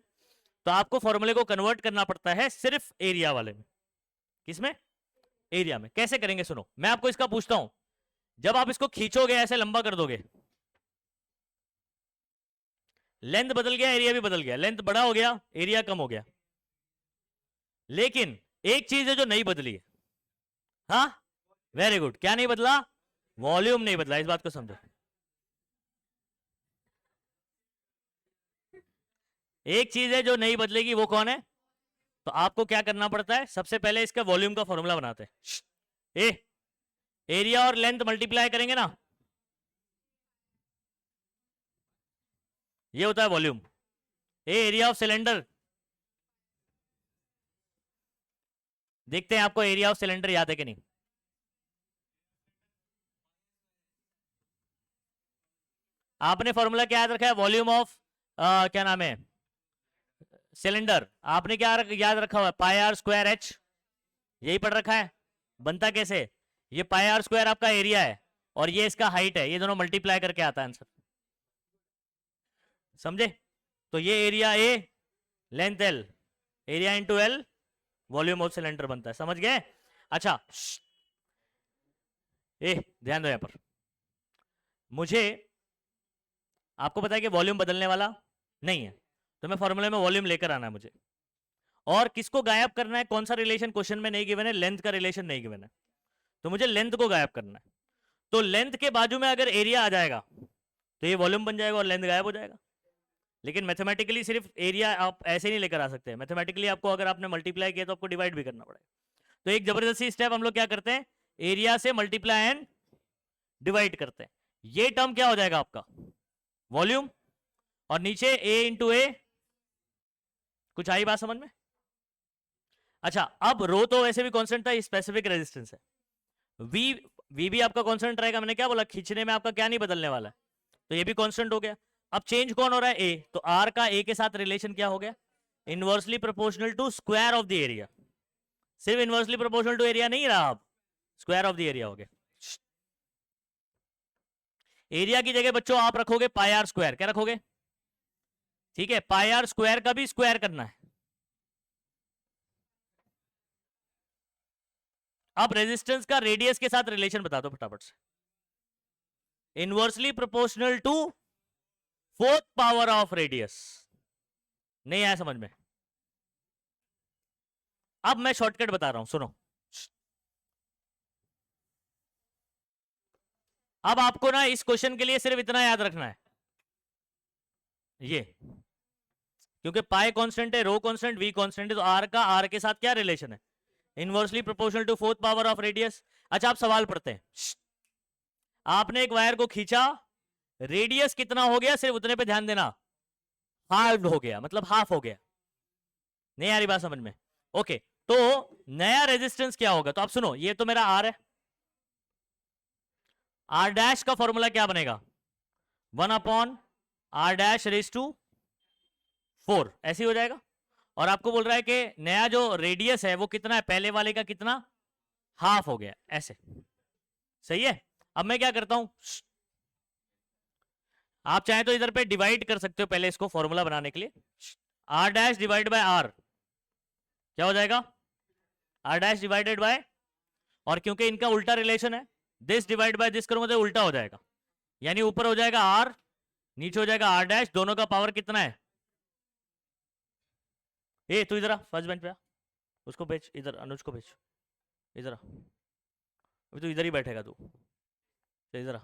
तो आपको फॉर्मूले को कन्वर्ट करना पड़ता है सिर्फ एरिया वाले में। किसमें? एरिया में। कैसे करेंगे? सुनो, मैं आपको इसका पूछता हूं, जब आप इसको खींचोगे, ऐसे लंबा कर दोगे, लेंथ बदल गया, एरिया भी बदल गया, लेंथ बड़ा हो गया, एरिया कम हो गया, लेकिन एक चीज है जो नहीं बदली है। हाँ, वेरी गुड। क्या नहीं बदला? वॉल्यूम नहीं बदला। इस बात को समझो। एक चीज है जो नहीं बदलेगी, वो कौन है? तो आपको क्या करना पड़ता है? सबसे पहले इसका वॉल्यूम का फॉर्मूला बनाते हैं। एरिया और लेंथ मल्टीप्लाई करेंगे ना, ये होता है वॉल्यूम। एरिया ऑफ सिलेंडर, देखते हैं आपको एरिया ऑफ सिलेंडर याद है कि नहीं। आपने फॉर्मूला क्या याद रखा है? वॉल्यूम ऑफ क्या नाम है, सिलेंडर। आपने क्या याद रखा हुआ है? पाई आर स्क्वायर एच, यही पढ़ रखा है। बनता कैसे? ये पाई आर स्क्वायर आपका एरिया है और ये इसका हाइट है, ये दोनों मल्टीप्लाई करके आता है आंसर। समझे? तो ये area A, length L, area into L, volume of cylinder बनता है। समझ गए? अच्छा, ध्यान दो यहां पर। मुझे, आपको पता है कि वॉल्यूम बदलने वाला नहीं है, तो मैं फॉर्मूले में वॉल्यूम लेकर आना है मुझे। और किसको गायब करना है? कौन सा रिलेशन क्वेश्चन में नहीं गिवन है? लेंथ का रिलेशन नहीं गिवन है, तो मुझे लेंथ को गायब करना है। तो लेंथ के बाजू में अगर एरिया आ जाएगा तो ये वॉल्यूम बन जाएगा और लेंथ गायब हो जाएगा। लेकिन मैथमेटिकली सिर्फ एरिया आप ऐसे नहीं लेकर आ सकते। मैथमेटिकली आपको, अगर आपने मल्टीप्लाई किया तो आपको डिवाइड भी करना पड़ेगा। तो एक जबरदस्ती स्टेप हम लोग क्या करते हैं, एरिया से मल्टीप्लाई एंड डिवाइड करते हैं। ये टर्म क्या हो जाएगा आपका? वॉल्यूम, और नीचे ए इंटू ए। कुछ आई बात समझ में? अच्छा, अब रो तो वैसे भी कांस्टेंट था, स्पेसिफिक रेजिस्टेंस है। वी भी आपका कांस्टेंट रहेगा। मैंने क्या बोला? खींचने में आपका क्या नहीं बदलने वाला है, तो ये भी कांस्टेंट हो गया। अब चेंज कौन हो रहा है? ए। तो आर का ए के साथ रिलेशन क्या हो गया? Inversely proportional to square of the area. सिर्फ इनवर्सली प्रोपोर्शनल टू एरिया नहीं रहा, अब स्क्वायर ऑफ द एरिया हो गया। एरिया की जगह बच्चों आप रखोगे पाई आर स्क्वायर। क्या रखोगे? ठीक है, पाई आर स्क्वायर का भी स्क्वायर करना है। अब रेजिस्टेंस का रेडियस के साथ रिलेशन बता दो फटाफट से। Inversely proportional to fourth power of radius. नहीं आया समझ में? अब मैं शॉर्टकट बता रहा हूं, सुनो। अब आपको ना इस क्वेश्चन के लिए सिर्फ इतना याद रखना है, ये, क्योंकि पाई कांस्टेंट है, रो कांस्टेंट, वी कांस्टेंट है, तो आर का आर के साथ क्या रिलेशन है? Inversely proportional to fourth power of radius. अच्छा, आप सवाल पढ़ते हैं। आपने एक वायर को खींचा, रेडियस कितना हो गया? सिर्फ उतने पे ध्यान देना, हाफ हो गया, मतलब हाफ हो गया। नहीं आ रही बात समझ में? ओके, तो नया रेजिस्टेंस क्या होगा? तो आप सुनो, ये तो मेरा आर है। आर डैश का फॉर्मूला क्या बनेगा? 1 upon R dash raise to 4 ऐसे ही हो जाएगा। और आपको बोल रहा है कि नया जो रेडियस है वो कितना है, पहले वाले का कितना, हाफ हो गया ऐसे। सही है। अब मैं क्या करता हूं, आप चाहें तो इधर पे डिवाइड कर सकते हो पहले इसको फॉर्मूला बनाने के लिए। R dash divide by R क्या हो जाएगा, आर डैश डिवाइडेड बाय, और क्योंकि इनका उल्टा रिलेशन है, दिस डिवाइड बाय दिस करूंगा तो उल्टा हो जाएगा, यानी ऊपर हो जाएगा आर, नीचे हो जाएगा आर डैश, दोनों का पावर कितना है। ए तू इधर आ, फर्स्ट बेंच पे आ, उसको भेज इधर, अनुज को भेज इधर आ, अभी तू इधर ही बैठेगा तू, इधर आ।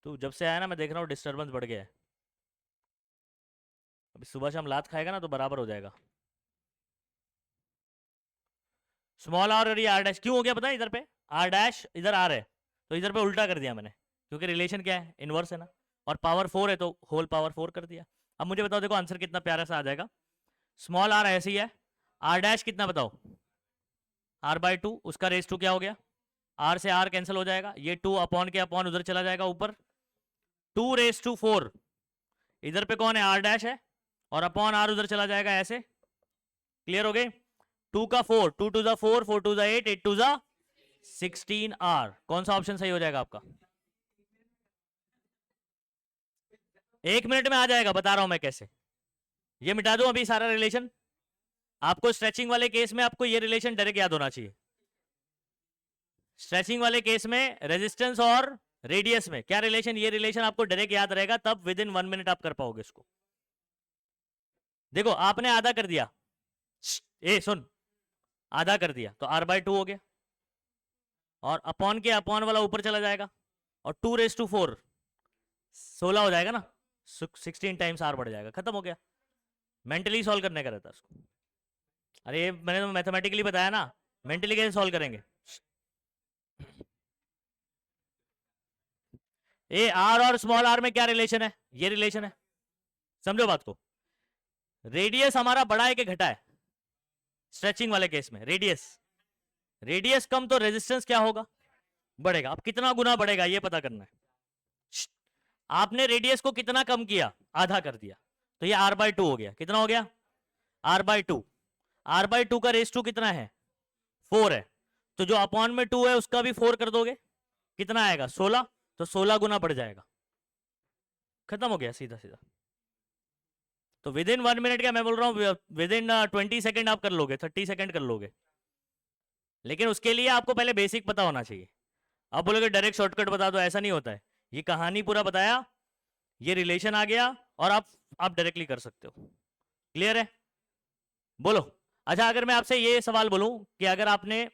तू जब से आया ना मैं देख रहा हूँ डिस्टर्बेंस बढ़ गया है, अभी सुबह शाम लात खाएगा ना तो बराबर हो जाएगा। स्मॉल आर और ये आर डैश क्यों हो गया पता है, इधर पे आर डैश इधर आर है तो इधर पे उल्टा कर दिया मैंने, क्योंकि रिलेशन क्या है, इनवर्स है ना, और पावर 4 है तो होल पावर 4 कर दिया। अब मुझे बताओ, देखो आंसर कितना प्यारा सा आ जाएगा। स्मॉल आर ऐसे ही है, आर डैश कितना बताओ, आर बाई 2, उसका रेस 2 क्या हो गया, आर से आर कैंसिल हो जाएगा, ये 2 अपॉन के अपॉन उधर चला जाएगा ऊपर, 2 रेस टू 4, इधर पे कौन है, आर डैश है, और अपॉन आर उधर चला जाएगा ऐसे। क्लियर हो गए, 2 का 4, 2 टू ज़ा 4, 4 टू ज़ा 8, 8 टू ज़ा 16 आर। कौन सा ऑप्शन सही हो जाएगा आपका, 1 मिनट में आ जाएगा, बता रहा हूं मैं कैसे। ये मिटा दूं अभी सारा रिलेशन, आपको स्ट्रेचिंग वाले केस में आपको ये रिलेशन डायरेक्ट याद होना चाहिए। स्ट्रेचिंग वाले केस में रेजिस्टेंस और रेडियस में क्या रिलेशन, ये रिलेशन आपको डायरेक्ट याद रहेगा, तब विद इन 1 मिनट आप कर पाओगे इसको। देखो आपने आधा कर दिया, ए सुन, आधा कर दिया तो आर बाई 2 हो गया, और अपॉन के अपॉन वाला ऊपर चला जाएगा, और 2 रेस टू 4 16 हो जाएगा ना, 16 टाइम्स आर बढ़ जाएगा, खत्म हो गया। मेंटली सॉल्व करने का रहता है उसको। अरे ये मैंने तो मैथमेटिकली बताया ना, मेंटली कैसे सॉल्व करेंगे। ए आर और स्मॉल आर में क्या रिलेशन है, ये रिलेशन है, समझो बात को। रेडियस हमारा बड़ा है कि घटा है, स्ट्रेचिंग वाले केस में रेडियस, रेडियस कम तो रेजिस्टेंस क्या होगा, बढ़ेगा। अब कितना गुना बढ़ेगा ये पता करना है। आपने रेडियस को कितना कम किया, आधा कर दिया, तो ये आर बाई 2 हो गया, कितना हो गया, आर बाई 2, आर बाई 2 का रेस 2 कितना है, 4 है, तो जो अपॉन में 2 है उसका भी 4 कर दोगे, कितना आएगा 16, तो 16 गुना बढ़ जाएगा, खत्म हो गया सीधा सीधा। तो विद इन 1 मिनट क्या मैं बोल रहा हूं, विद इन 20 सेकेंड आप कर लोगे, 30 सेकेंड कर लोगे, लेकिन उसके लिए आपको पहले बेसिक पता होना चाहिए। आप बोलोगे डायरेक्ट शॉर्टकट बता दो, ऐसा नहीं होता है, ये कहानी पूरा बताया, ये रिलेशन आ गया, और आप डायरेक्टली कर सकते हो। क्लियर है, बोलो। अच्छा अगर मैं आपसे ये सवाल बोलूं कि अगर आपने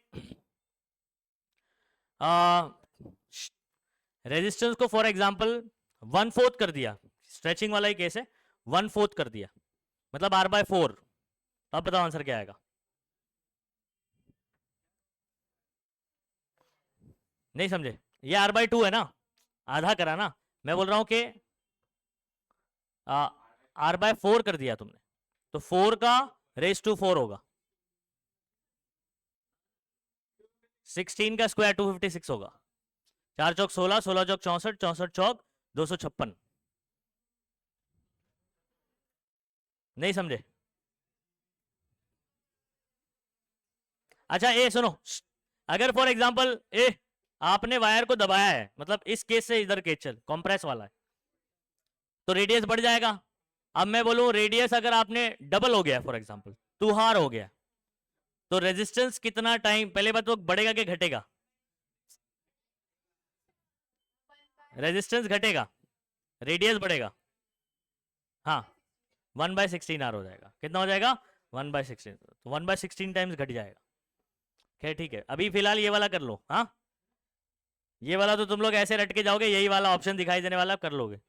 रेजिस्टेंस को फॉर एग्जांपल 1/4 कर दिया, स्ट्रेचिंग वाला ही केस है, 1/4 कर दिया, मतलब आर बाय 4, तो आप बताओ आंसर क्या आएगा। नहीं समझे, ये आर बाय 2 है ना, आधा करा ना, मैं बोल रहा हूं कि आर बाय 4 कर दिया तुमने, तो 4 का रेस टू 4 होगा, 16 का स्क्वायर 256 होगा, 4 चौक 16, 16 चौक 64, 64 चौक 256। नहीं समझे, अच्छा ए सुनो, अगर फॉर एग्जांपल ए आपने वायर को दबाया है, मतलब इस केस से इधर केस चल कंप्रेस वाला है, तो रेडियस बढ़ जाएगा। अब मैं बोलूं रेडियस अगर आपने डबल हो गया फॉर एग्जांपल, 2r हो गया, तो रेजिस्टेंस कितना टाइम, पहले बात तो बढ़ेगा कि घटेगा, रेजिस्टेंस घटेगा, रेडियस बढ़ेगा, हाँ 1/16 हो जाएगा, कितना हो जाएगा 1/16, तो 1/16 टाइम्स घट जाएगा। खैर ठीक है, अभी फिलहाल ये वाला कर लो, हाँ ये वाला तो तुम लोग ऐसे रट के जाओगे, यही वाला ऑप्शन दिखाई देने वाला कर लोगे।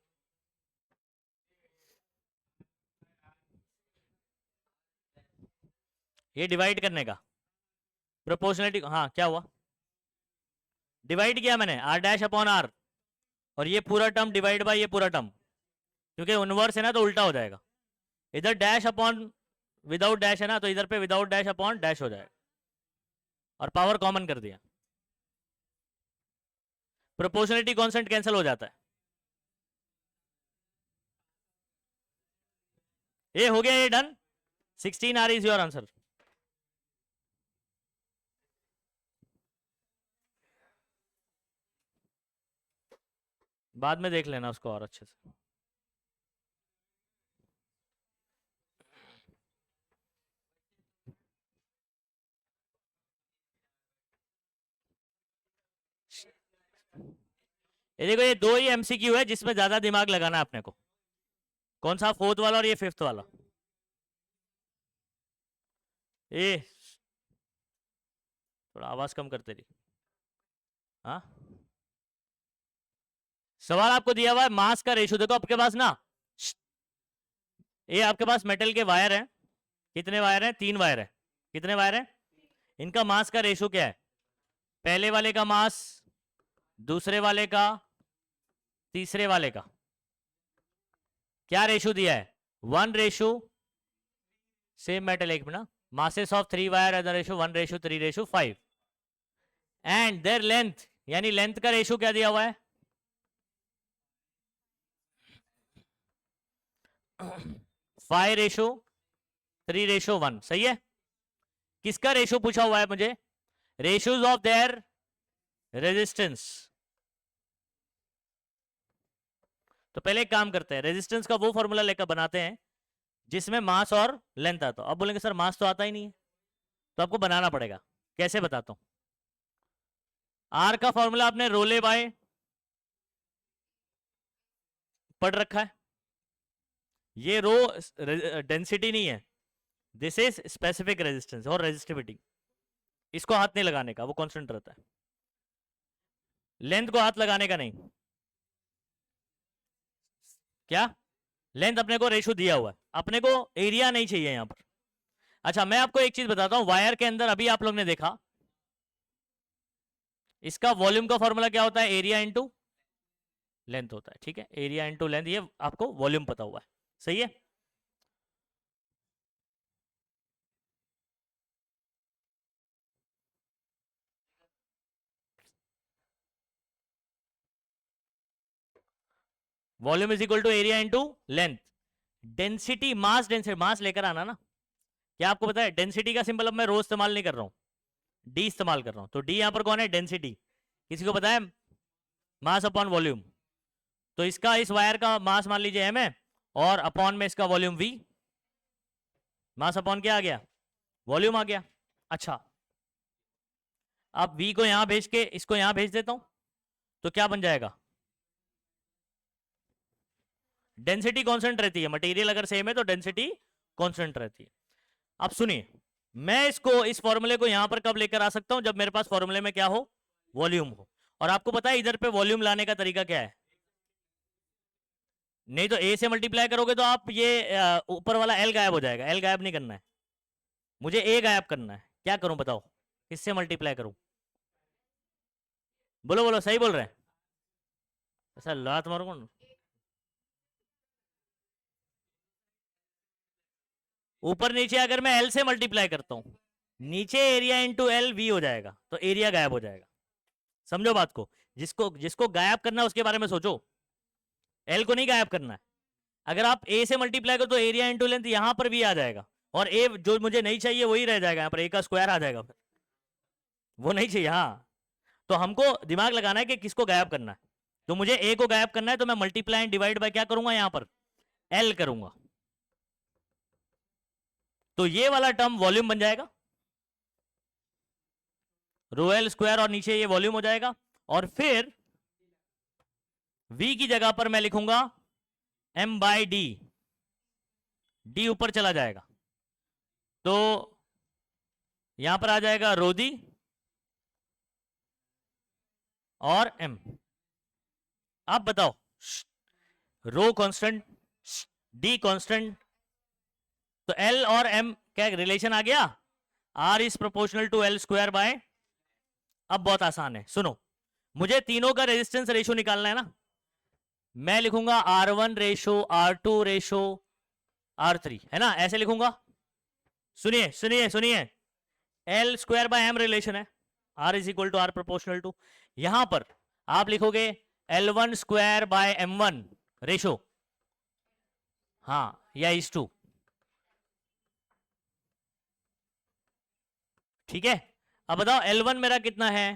ये डिवाइड करने का प्रोपोर्शनलिटी, हाँ क्या हुआ, डिवाइड किया मैंने आर डैश अपॉन आर, और ये पूरा टर्म डिवाइड बाय ये पूरा टर्म, क्योंकि इनवर्स है ना तो उल्टा हो जाएगा, इधर डैश अपॉन विदाउट डैश है ना, तो इधर पे विदाउट डैश अपॉन डैश हो जाएगा, और पावर कॉमन कर दिया, प्रोपोर्शनलिटी कांस्टेंट कैंसिल हो जाता है। ये हो गया, ये done. 16 R is your answer. बाद में देख लेना उसको और अच्छे से। ये देखो, ये दो ही एमसीक्यू है जिसमें ज्यादा दिमाग लगाना है अपने को। कौन सा? फोर्थ वाला और ये फिफ्थ वाला। ए थोड़ा आवाज कम करते रही। हाँ, सवाल आपको दिया हुआ है मास का रेशो। देखो आपके पास ना, ये आपके पास मेटल के वायर हैं। कितने वायर हैं? 3 वायर है। कितने वायर हैं? इनका मास का रेशो क्या है? पहले वाले का मास, दूसरे वाले का, तीसरे वाले का। क्या रेशो दिया है? 1 रेशो, सेम मेटल, एक minute, masses of 3 wire as a ratio 1:3:5 and their length, यानी लेंथ का रेशो क्या दिया हुआ है? 5:3:1। सही है। किसका रेशो पूछा हुआ है मुझे? Ratios of their resistance. तो पहले एक काम करते हैं, रेजिस्टेंस का वो फॉर्मूला लेकर बनाते हैं जिसमें मास और लेंथ आता हो। अब बोलेंगे सर मास तो आता ही नहीं है, तो आपको बनाना पड़ेगा। कैसे बताता हूं। आर का फॉर्मूला आपने रोले बाय पढ़ रखा है। ये रो डेंसिटी नहीं है, दिस इज स्पेसिफिक रेजिस्टेंस और रेजिस्टिविटी। इसको हाथ नहीं लगाने का, वो कांस्टेंट रहता है। लेंथ को हाथ लगाने का नहीं। क्या? लेंथ अपने को रेशो दिया हुआ है, अपने को एरिया नहीं चाहिए यहां पर। अच्छा, मैं आपको एक चीज बताता हूं। वायर के अंदर अभी आप लोग ने देखा, इसका वॉल्यूम का फॉर्मूला क्या होता है? एरिया इंटू लेंथ होता है। ठीक है, एरिया इंटू लेंथ, ये आपको वॉल्यूम पता हुआ है। सही है। Volume is equal to area into length. Density, mass, density, mass लेकर आना ना। क्या आपको पता है डेंसिटी का सिंबल अब मैं रोज इस्तेमाल नहीं कर रहा हूं, डी इस्तेमाल कर रहा हूं। तो डी यहां पर कौन है? डेंसिटी। किसी को पता है? Mass upon volume. तो इसका, इस वायर का मास मान लीजिए एम है, और अपॉन में इसका वॉल्यूम वी। मास अपॉन क्या आ गया? वॉल्यूम आ गया। अच्छा, अब वी को यहां भेज के इसको यहां भेज देता हूं, तो क्या बन जाएगा? डेंसिटी कांस्टेंट रहती है। मटेरियल अगर सेम है तो डेंसिटी कांस्टेंट रहती है। अब सुनिए, मैं इसको, इस फॉर्मूले को यहां पर कब लेकर आ सकता हूं? जब मेरे पास फॉर्मूले में क्या हो? वॉल्यूम हो। और आपको पता है इधर पे वॉल्यूम लाने का तरीका क्या है? नहीं तो ए से मल्टीप्लाई करोगे तो आप ये ऊपर वाला एल गायब हो जाएगा। एल गायब नहीं करना है, मुझे ए गायब करना है। क्या करूं बताओ? किससे मल्टीप्लाई करूं? बोलो बोलो, सही बोल रहे हैं? ऐसा लात मारूंगा। ऊपर नीचे अगर मैं एल से मल्टीप्लाई करता हूं, नीचे एरिया इंटू एल वी हो जाएगा, तो एरिया गायब हो जाएगा। समझो बात को। जिसको जिसको गायब करना है उसके बारे में सोचो, एल को नहीं गायब करना है। अगर आप ए से मल्टीप्लाई करो तो एरिया इंटू लेंथ यहां पर भी आ जाएगा, और ए जो मुझे नहीं चाहिए वही रह जाएगा, यहां पर ए का स्क्वायर आ जाएगा, फिर वो नहीं चाहिए। हाँ, तो हमको दिमाग लगाना है कि किसको गायब करना है। तो मुझे ए को गायब करना है, तो मैं मल्टीप्लाई एंड डिवाइड बाय क्या करूंगा? यहां पर एल करूंगा। तो ये वाला टर्म वॉल्यूम बन जाएगा, रो एल स्क्वायर, और नीचे ये वॉल्यूम हो जाएगा। और फिर v की जगह पर मैं लिखूंगा m बाई डी। डी ऊपर चला जाएगा, तो यहां पर आ जाएगा रोदी और m। आप बताओ, रो कांस्टेंट, डी कांस्टेंट, तो l और m क्या रिलेशन आ गया? r is proportional to L square by. अब बहुत आसान है, सुनो। मुझे तीनों का रेजिस्टेंस रेशो निकालना है ना। मैं लिखूंगा R1 ratio, R2 ratio, R3, है ना? ऐसे लिखूंगा। सुनिए सुनिए सुनिए, L square by M relation है, R is equal to R proportional to. यहां पर आप लिखोगे L1 square by M1 ratio, हाँ, या इज टू। ठीक है, अब बताओ L1 मेरा कितना है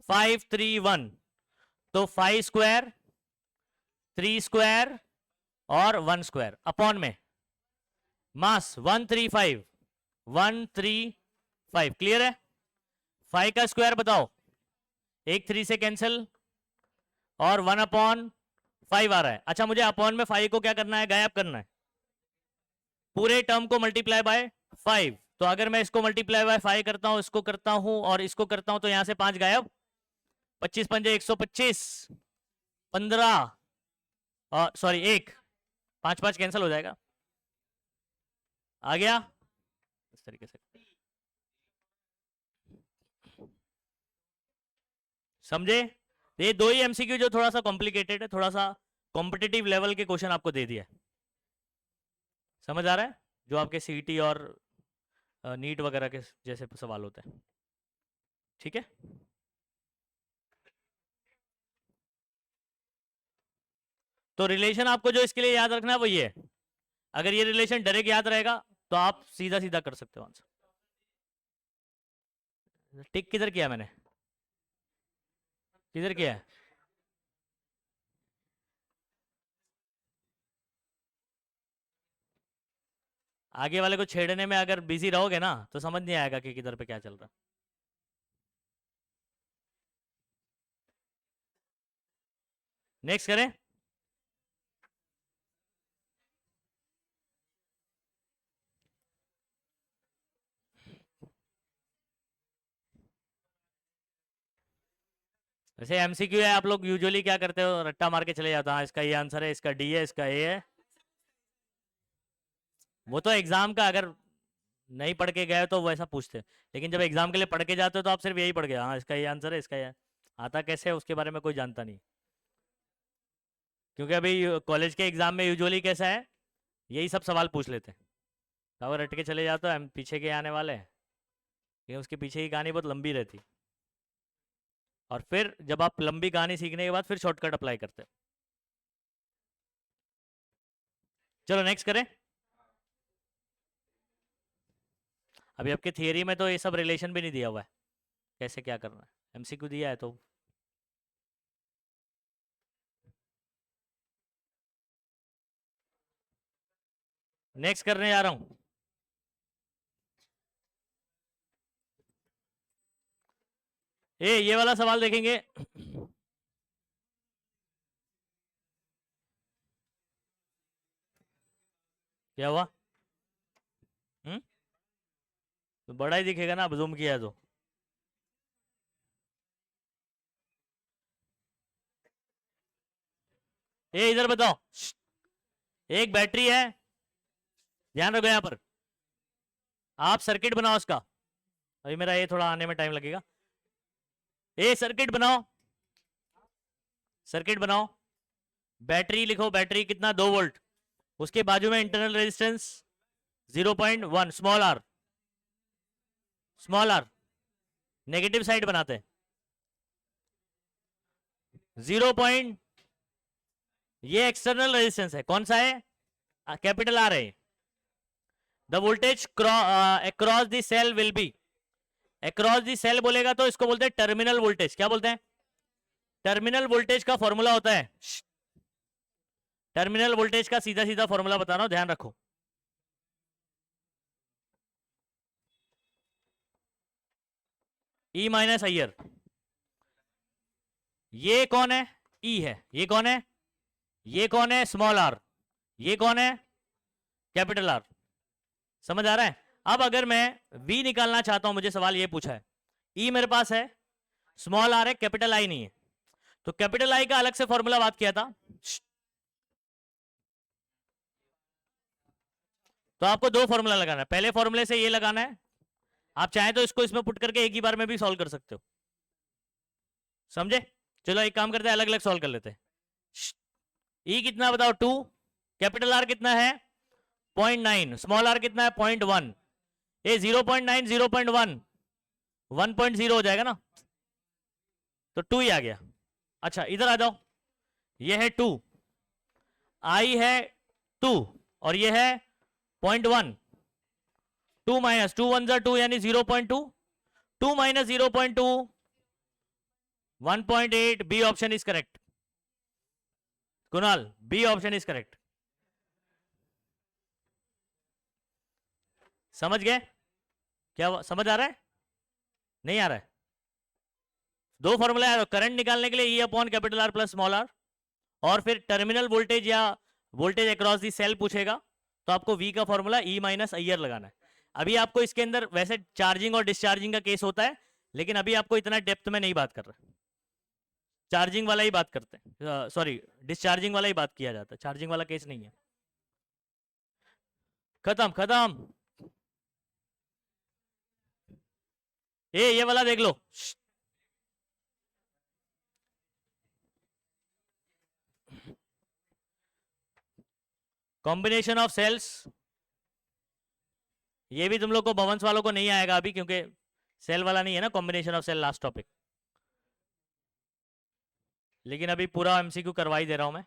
531, तो 5 स्क्वायर 3 स्क्वायर और 1 स्क्वायर अपॉन में मास 135 क्लियर है। 5 का स्क्वायर बताओ, एक 3 से कैंसिल और 1/5 आ रहा है। अच्छा मुझे अपॉन में 5 को क्या करना है, गायब करना है, पूरे टर्म को मल्टीप्लाई बाय 5। तो अगर मैं इसको मल्टीप्लाई बाय 5 करता हूं, इसको करता हूं और इसको करता हूं, तो यहां से 5 गायब, 25 पंजे 125, 15 और सॉरी 1, 5 5 कैंसिल हो जाएगा, आ गया इस तरीके से। समझे? ये दो ही एमसीक्यू जो थोड़ा सा कॉम्प्लिकेटेड है, थोड़ा सा कॉम्पिटिटिव लेवल के क्वेश्चन आपको दे दिया है। समझ आ रहा है? जो आपके सीईटी और नीट वगैरह के जैसे सवाल होते हैं। ठीक है, तो रिलेशन आपको जो इसके लिए याद रखना है वो ये है, अगर ये रिलेशन डायरेक्ट याद रहेगा तो आप सीधा सीधा कर सकते हो आंसर। टिक किधर किया मैंने, किधर किया है? आगे वाले को छेड़ने में अगर बिजी रहोगे ना तो समझ नहीं आएगा कि किधर पे क्या चल रहा। नेक्स्ट करें। वैसे एमसीक्यू है, आप लोग यूजुअली क्या करते हो, रट्टा मार के चले जाते हैं, इसका ये आंसर है, इसका डी है, इसका ए है। वो तो एग्जाम का अगर नहीं पढ़ के गए तो वैसा पूछते हैं, लेकिन जब एग्जाम के लिए पढ़ के जाते हो तो आप सिर्फ यही पढ़ गए, हाँ इसका ये आंसर है, इसका ये आता कैसे है उसके बारे में कोई जानता नहीं। क्योंकि अभी कॉलेज के एग्जाम में यूजुअली कैसा है, यही सब सवाल पूछ लेते हैं, तो अगर रट के चले जाते हो हम पीछे के आने वाले हैं, क्योंकि उसके पीछे की कहानी बहुत लंबी रहती, और फिर जब आप लंबी कहानी सीखने के बाद फिर शॉर्टकट अप्लाई करते हैं। चलो नेक्स्ट करें। अभी आपके थियरी में तो ये सब रिलेशन भी नहीं दिया हुआ है, कैसे क्या करना है, एमसीक्यू दिया है तो। नेक्स्ट करने जा रहा हूं। ये वाला सवाल देखेंगे। क्या हुआ? तो बड़ा ही दिखेगा ना, जूम किया तो। इधर बताओ, एक बैटरी है, ध्यान रखो यहां पर, आप सर्किट बनाओ उसका। अभी मेरा ये थोड़ा आने में टाइम लगेगा। सर्किट बनाओ, सर्किट बनाओ, बैटरी लिखो, बैटरी कितना 2 वोल्ट, उसके बाजू में internal resistance 0.1 small R, small R negative side बनाते हैं 0. ये एक्सटर्नल रेजिस्टेंस है, कौन सा है, कैपिटल आर है। The voltage across the cell will be, across the cell बोलेगा तो इसको बोलते हैं टर्मिनल वोल्टेज। क्या बोलते हैं? टर्मिनल वोल्टेज का फॉर्मूला होता है, टर्मिनल वोल्टेज का सीधा सीधा फॉर्मूला बता रहा हूं, ध्यान रखो। E माइनस आई आर, ये कौन है, E है, ये कौन है, ये कौन है, स्मॉल आर, ये कौन है, कैपिटल आर। समझ आ रहा है? अब अगर मैं V निकालना चाहता हूं, मुझे सवाल ये पूछा है, E मेरे पास है, स्मॉल आर है, कैपिटल आई नहीं है, तो कैपिटल आई का अलग से फॉर्मूला बात किया था, तो आपको 2 फॉर्मूला लगाना है। पहले फॉर्मूले से ये लगाना है, आप चाहें तो इसको इसमें पुट करके एक ही बार में भी सॉल्व कर सकते हो। समझे? चलो एक काम करते हैं, अलग अलग सॉल्व कर लेते हैं। E कितना बताओ 2, कैपिटल आर कितना है 0.9, स्मॉल आर कितना है 0.1, ये 0.9 0.1 1.0 हो जाएगा ना, तो 2 ही आ गया। अच्छा इधर आ जाओ, ये है 2, आई है 2 और ये है 0.1, 2 माइनस 2 1 2 यानी 0.2, 2 minus 0.2 1.8. B option is correct. Kunal, B option is correct. समझ गए? क्या समझ आ रहा है? नहीं आ रहा है? दो फॉर्मूला है करंट निकालने के लिए, E upon capital R plus small R, और फिर टर्मिनल वोल्टेज या वोल्टेज अक्रॉस दी सेल पूछेगा तो आपको वी का formula E minus I R लगाना है. अभी आपको इसके अंदर वैसे चार्जिंग और डिस्चार्जिंग का केस होता है, लेकिन अभी आपको इतना डेप्थ में नहीं बात कर रहे. चार्जिंग वाला ही बात करते हैं, सॉरी डिस्चार्जिंग वाला ही बात किया जाता है, चार्जिंग वाला केस नहीं है. खत्म खत्म. ये वाला देख लो. कॉम्बिनेशन ऑफ सेल्स, ये भी तुम लोग को भवंस वालों को नहीं आएगा अभी, क्योंकि सेल वाला नहीं है ना combination of cell last topic. लेकिन अभी पूरा एमसीक्यू करवा ही दे रहा हूं मैं.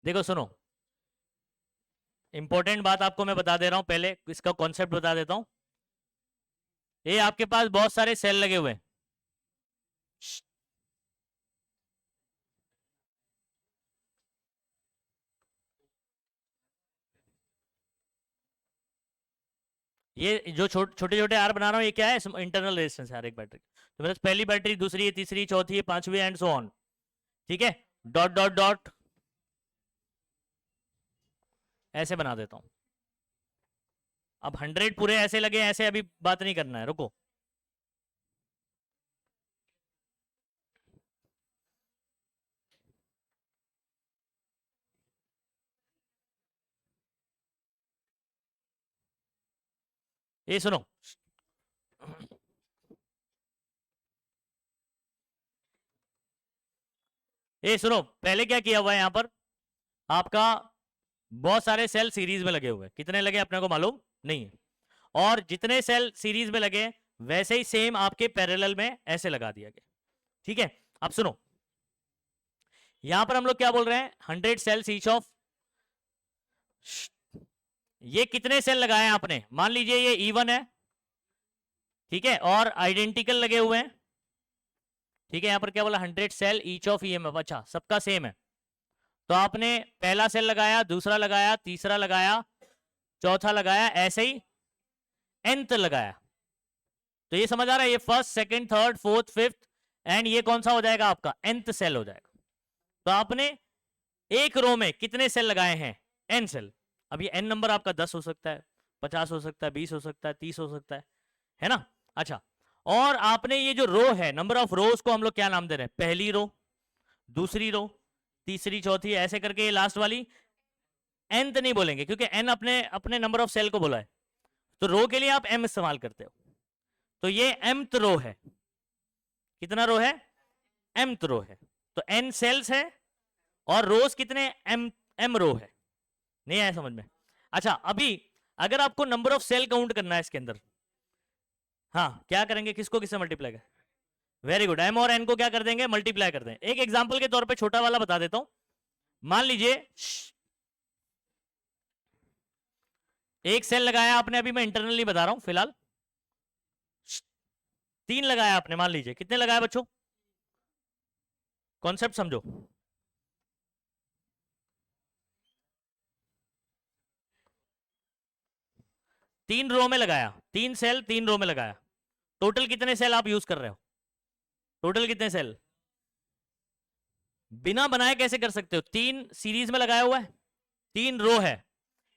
देखो सुनो, इंपॉर्टेंट बात आपको मैं बता दे रहा हूं, पहले इसका कॉन्सेप्ट बता देता हूं. ये आपके पास बहुत सारे सेल लगे हुए हैं. ये जो छोटे छोटे आर बना रहा हूं, ये क्या है? इंटरनल रेजिस्टेंस है एक बैटरी. तो मतलब पहली बैटरी, दूसरी, तीसरी, चौथी, पांचवी एंड सो ऑन. ठीक है, डॉट डॉट डॉट ऐसे बना देता हूं. अब 100 पूरे ऐसे लगे, ऐसे अभी बात नहीं करना है, रुको. ये सुनो, ये सुनो, पहले क्या किया हुआ है यहां पर आपका, बहुत सारे सेल सीरीज में लगे हुए हैं. कितने लगे अपने को मालूम नहीं है, और जितने सेल सीरीज में लगे वैसे ही सेम आपके पैरेलल में ऐसे लगा दिया गया. ठीक है, अब सुनो, यहां पर हम लोग क्या बोल रहे हैं, 100 सेल्स ईच ऑफ. ये कितने सेल लगाए हैं आपने? मान लीजिए ये E1 है, ठीक है, और आइडेंटिकल लगे हुए हैं. ठीक है, यहां पर क्या बोला, 100 सेल ईच ऑफ EMF. अच्छा, सबका सेम है. तो आपने पहला सेल लगाया, दूसरा लगाया, तीसरा लगाया, चौथा लगाया, ऐसे ही nth लगाया. तो ये समझ आ रहा है, ये first, second, third, fourth, fifth, and ये कौन सा हो जाएगा आपका? nth सेल हो जाएगा. तो आपने एक रो में कितने सेल लगाए हैं? n cell. अब ये n नंबर आपका 10 हो सकता है, 50 हो सकता है, 20 हो सकता है, 30 हो सकता है ना? अच्छा, और आपने ये जो रो है, नंबर ऑफ रोज को हम लोग क्या नाम दे रहे हैं? पहली रो, दूसरी रो, तीसरी, चौथी, ऐसे करके ये लास्ट वाली nth नहीं बोलेंगे, क्योंकि n अपने अपने नंबर ऑफ सेल को बोला है. तो रो के लिए आप m इस्तेमाल करते हो. तो ये mth रो है. कितना रो है? mth रो है. तो n सेल्स है और रोज कितने? m रो है. नहीं आया समझ में? अच्छा, अभी अगर आपको नंबर ऑफ सेल काउंट करना है इसके अंदर, हाँ, क्या करेंगे? किसको किससे मल्टीप्लाई कर? वेरी गुड, m और n को क्या कर देंगे? मल्टीप्लाई कर देंगे. एक एग्जांपल के तौर पे छोटा वाला बता देता हूं. मान लीजिए एक सेल लगाया आपने, अभी मैं इंटरनली बता रहा हूं फिलहाल. 3 लगाया आपने, मान लीजिए. कितने लगाया बच्चों? कॉन्सेप्ट समझो. 3 रो में लगाया, 3 सेल 3 रो में लगाया. टोटल कितने सेल आप यूज कर रहे हो? टोटल कितने सेल? बिना बनाए कैसे कर सकते हो? 3 सीरीज में लगाया हुआ है, 3 रो है,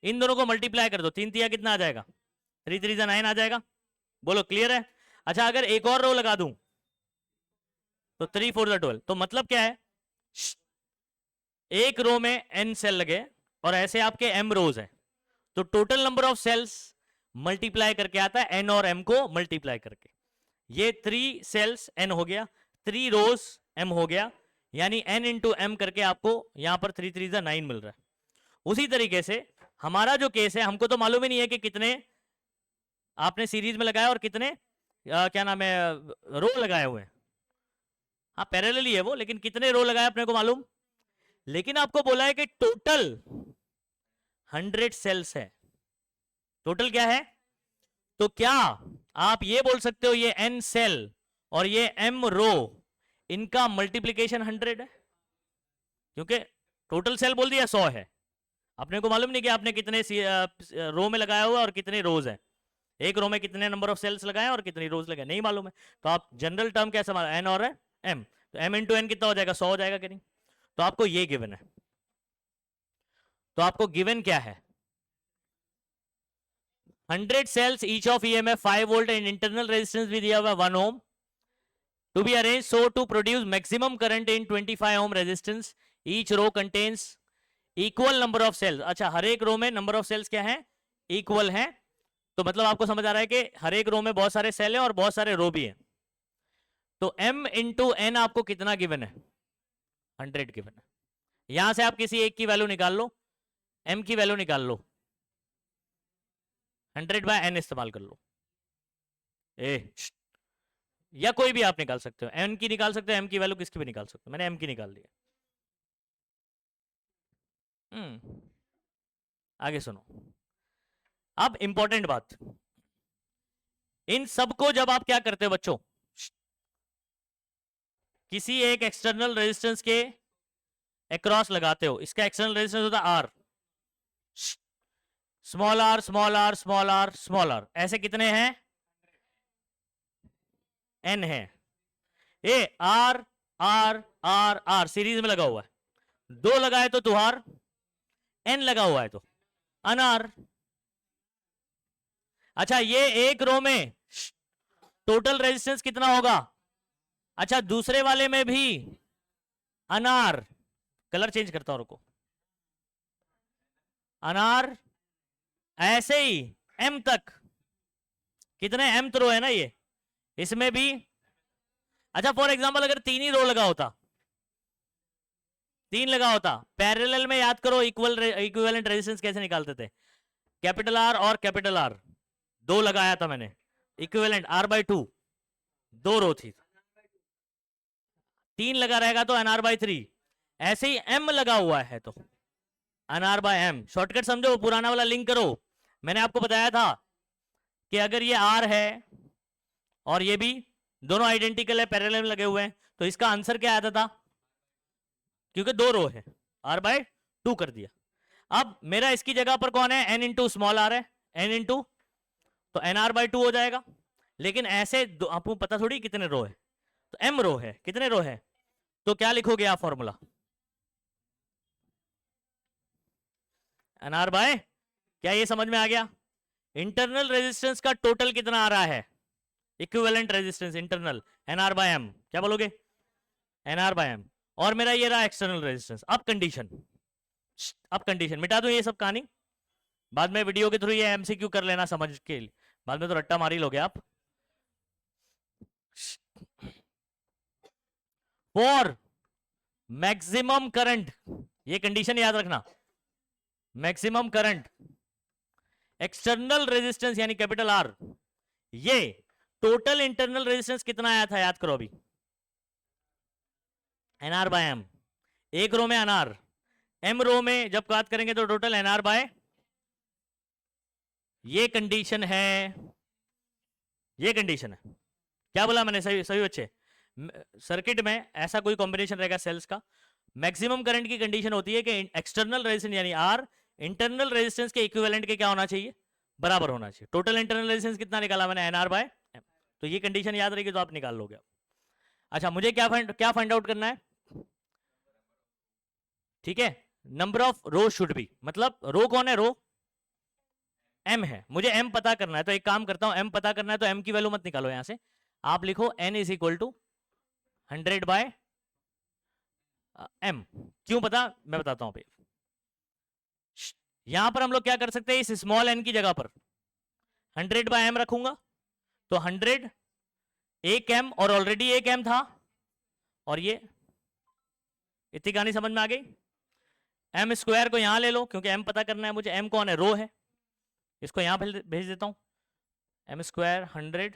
इन दोनों को मल्टीप्लाई कर दो. 3 तिया कितना आ जाएगा? 3 3 9 आ जाएगा. बोलो, क्लियर है? अच्छा, अगर एक और रो लगा दूं तो 3 4 12. तो मतलब क्या है, एक रो में n सेल लगे और ऐसे आपके m रोज हैं. तो total number of cells multiply करके आता है n और m को मल्टीप्लाई करके. ये 3 सेल्स n हो गया, 3 रोज m हो गया, यानी n इंटू m करके आपको यहां पर 3 3 9 मिल रहा है. उसी तरीके से हमारा जो केस है, हमको तो मालूम ही नहीं है कि कितने आपने सीरीज में लगाया और कितने क्या नाम है रो लगाए हुए हैं। हाँ पैरेलल ही है वो, लेकिन कितने रो लगाए अपने को मालूम। लेकिन आपको बोला है कि टोटल 100 सेल्स है। टोटल क्या है? तो क्या आप ये बोल सकते हो ये n सेल और ये m रो, इनका मल्टीप्लीकेशन 100 है? क्योंकि टोटल सेल बोल दिया 100 है, अपने को मालूम नहीं कि आपने कितने रो में लगाया हुआ और कितने रोज है, एक रो में कितने नंबर ऑफ सेल्स लगाए और कितनी रोज लगाए, नहीं मालूम है। तो आप जनरल टर्म कैसे मालूम, एन और एम, तो एम इंटू एन कितना हो जाएगा, 100 हो जाएगा कि नहीं? तो आपको ये गिवन है। तो आपको गिवन क्या है? 100 cells each of EMF 5 volt and internal resistance भी दिया हुआ 1 ohm to be arranged so to produce maximum current in 25 ohm resistance. Each row contains equal number of cells. अच्छा, हर एक रो में नंबर ऑफ सेल्स क्या है? इक्वल है। तो मतलब आपको समझ आ रहा है कि हर एक रो में बहुत सारे सेल है और बहुत सारे रो भी है। तो m इंटू एन आपको कितना गिवन है? 100 गिवन है। यहां से आप किसी एक की वैल्यू निकाल लो, m की वैल्यू निकाल लो, 100 बाय n इस्तेमाल कर लो। या कोई भी आप निकाल सकते हो, n की निकाल सकते हो, m की वैल्यू किसकी भी निकाल सकते हो, मैंने m की निकाल ली है। आगे सुनो, अब इंपॉर्टेंट बात, इन सबको जब आप क्या करते हो बच्चों, किसी एक एक्सटर्नल रेजिस्टेंस के अक्रॉस लगाते हो, इसका एक्सटर्नल रेजिस्टेंस होता है R, small R small R small R small R, ऐसे कितने हैं? एन है। ए R R R R series में लगा हुआ है, दो लगाए तो तुहार, एन लगा हुआ है तो अनार। अच्छा, ये एक रो में टोटल रेजिस्टेंस कितना होगा? अच्छा, दूसरे वाले में भी अनार, कलर चेंज करता हूं रुको, अनार, ऐसे ही एम तक, कितने एम रो है ना ये, इसमें भी। अच्छा, फॉर एग्जांपल अगर तीन ही रो लगा होता, तीन लगा होता पैरेलल में, याद करो इक्विवेलेंट रेजिस्टेंस कैसे निकालते थे, कैपिटल आर और कैपिटल आर, दो लगाया था मैंने, इक्विवेलेंट आर बाई 2, दो रो थी, तीन लगा रहेगा तो एन आर बाई 3, ऐसे ही एम लगा हुआ है तो N R by M. Shortcut समझो, पुराना वाला लिंक करो, मैंने आपको बताया था कि अगर ये आर है और ये भी दोनों आइडेंटिकल है, पैरेलल में लगे हुए हैं, तो इसका आंसर क्या आता था? क्योंकि दो रो है, आर बाय 2 कर दिया। अब मेरा इसकी जगह पर कौन है? एन इंटू स्मॉल आर है, एन इंटू, तो एन आर बाई 2 हो जाएगा। लेकिन ऐसे आपको पता थोड़ी कितने रो है, तो एम रो है, कितने रो है, तो क्या लिखोगे आप फॉर्मूला? एन आर बाय, क्या ये समझ में आ गया? इंटरनल रेजिस्टेंस का टोटल कितना आ रहा है, equivalent resistance internal, N R by M, क्या बोलोगे? N R by M. और मेरा ये रहा एक्सटर्नल रेजिस्टेंस। अब कंडीशन, अब कंडीशन मिटा दूं ये सब कहानी, बाद में वीडियो के थ्रू ये एमसीक्यू कर लेना समझ के, बाद में तो रट्टा मारी लोगे आप। फॉर मैक्सिमम करंट, ये कंडीशन याद रखना, मैक्सिमम करंट एक्सटर्नल रेजिस्टेंस यानी कैपिटल आर, ये टोटल इंटरनल रेजिस्टेंस कितना आया था याद करो अभी, एन आर बाय एम, एक रो में एनआर, एम रो में जब बात करेंगे तो टोटल एनआर बाय, ये कंडीशन है, ये कंडीशन है। क्या बोला मैंने? सही सही बच्चे, सर्किट में ऐसा कोई कॉम्बिनेशन रहेगा सेल्स का, मैक्सिमम करंट की कंडीशन होती है कि एक्सटर्नल रेजिस्टेंस यानी आर इंटरनल रेजिस्टेंस के इक्विवेलेंट के क्या होना चाहिए? बराबर होना चाहिए। टोटल इंटरनल रेजिस्टेंस कितना निकाला मैंने? NR by M. तो ये कंडीशन याद रहेगी तो आप निकाल लोगे। अच्छा, मुझे क्या फाइंड आउट करना है? ठीक है, number of row should be, मतलब रो कौन है? रो एम है, मुझे एम पता करना है, तो एक काम करता हूं, एम पता करना है तो एम की वैल्यू मत निकालो यहां से, आप लिखो N is equal to 100 by M. क्यों पता? मैं बताता हूं। यहां पर हम लोग क्या कर सकते हैं, इस स्मॉल एन की जगह पर 100 बाय एम रखूंगा, तो 100 एक एम, और ऑलरेडी एक एम था, और ये इतनी कहानी समझ में आ गई। एम स्क्वायर को यहां ले लो क्योंकि एम पता करना है मुझे, एम कौन है, रो है, इसको यहां भेज देता हूं, एम स्क्वायर 100,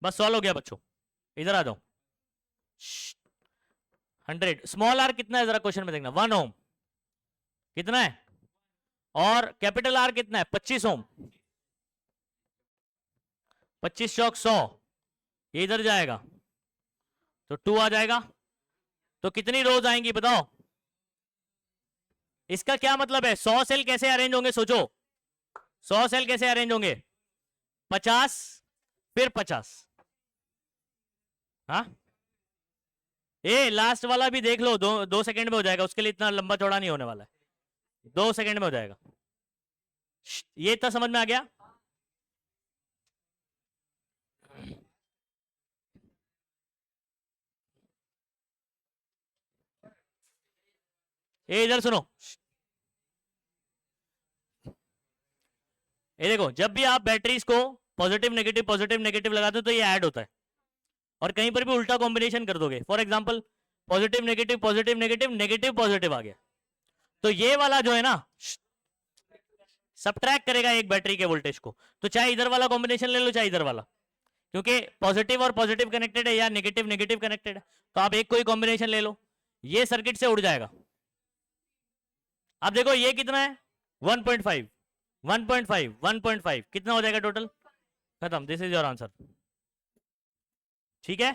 बस सॉल्व हो गया बच्चों, इधर आ जाओ। 100 स्मॉल आर कितना है जरा क्वेश्चन में देखना, 1 ओम कितना है, और कैपिटल आर कितना है 25 ओम, 25 चौक 100, ये इधर जाएगा तो 2 आ जाएगा, तो कितनी रोज आएंगी बताओ। इसका क्या मतलब है, 100 सेल कैसे अरेंज होंगे सोचो, 100 सेल कैसे अरेंज होंगे, 50 फिर 50, हाँ ए लास्ट वाला भी देख लो, 2 सेकंड में हो जाएगा, उसके लिए इतना लंबा चौड़ा नहीं होने वाला है, 2 सेकंड में हो जाएगा, ये इतना समझ में आ गया। ये इधर सुनो, ये देखो जब भी आप बैटरीज को पॉजिटिव नेगेटिव लगाते हो तो ये ऐड होता है, और कहीं पर भी उल्टा कॉम्बिनेशन कर दोगे, for example positive negative positive आ गया, तो ये वाला जो है ना सबट्रैक्ट करेगा एक बैटरी के वोल्टेज को, तो चाहे इधर वाला कॉम्बिनेशन ले लो चाहे इधर वाला, क्योंकि पॉजिटिव और पॉजिटिव कनेक्टेड है या नेगेटिव कनेक्टेड है, तो आप एक कोई कॉम्बिनेशन ले लो, ये सर्किट से उड़ जाएगा। अब देखो ये कितना है 1.5 1.5 कितना हो जाएगा टोटल, खत्म, दिस इज योर आंसर, ठीक है।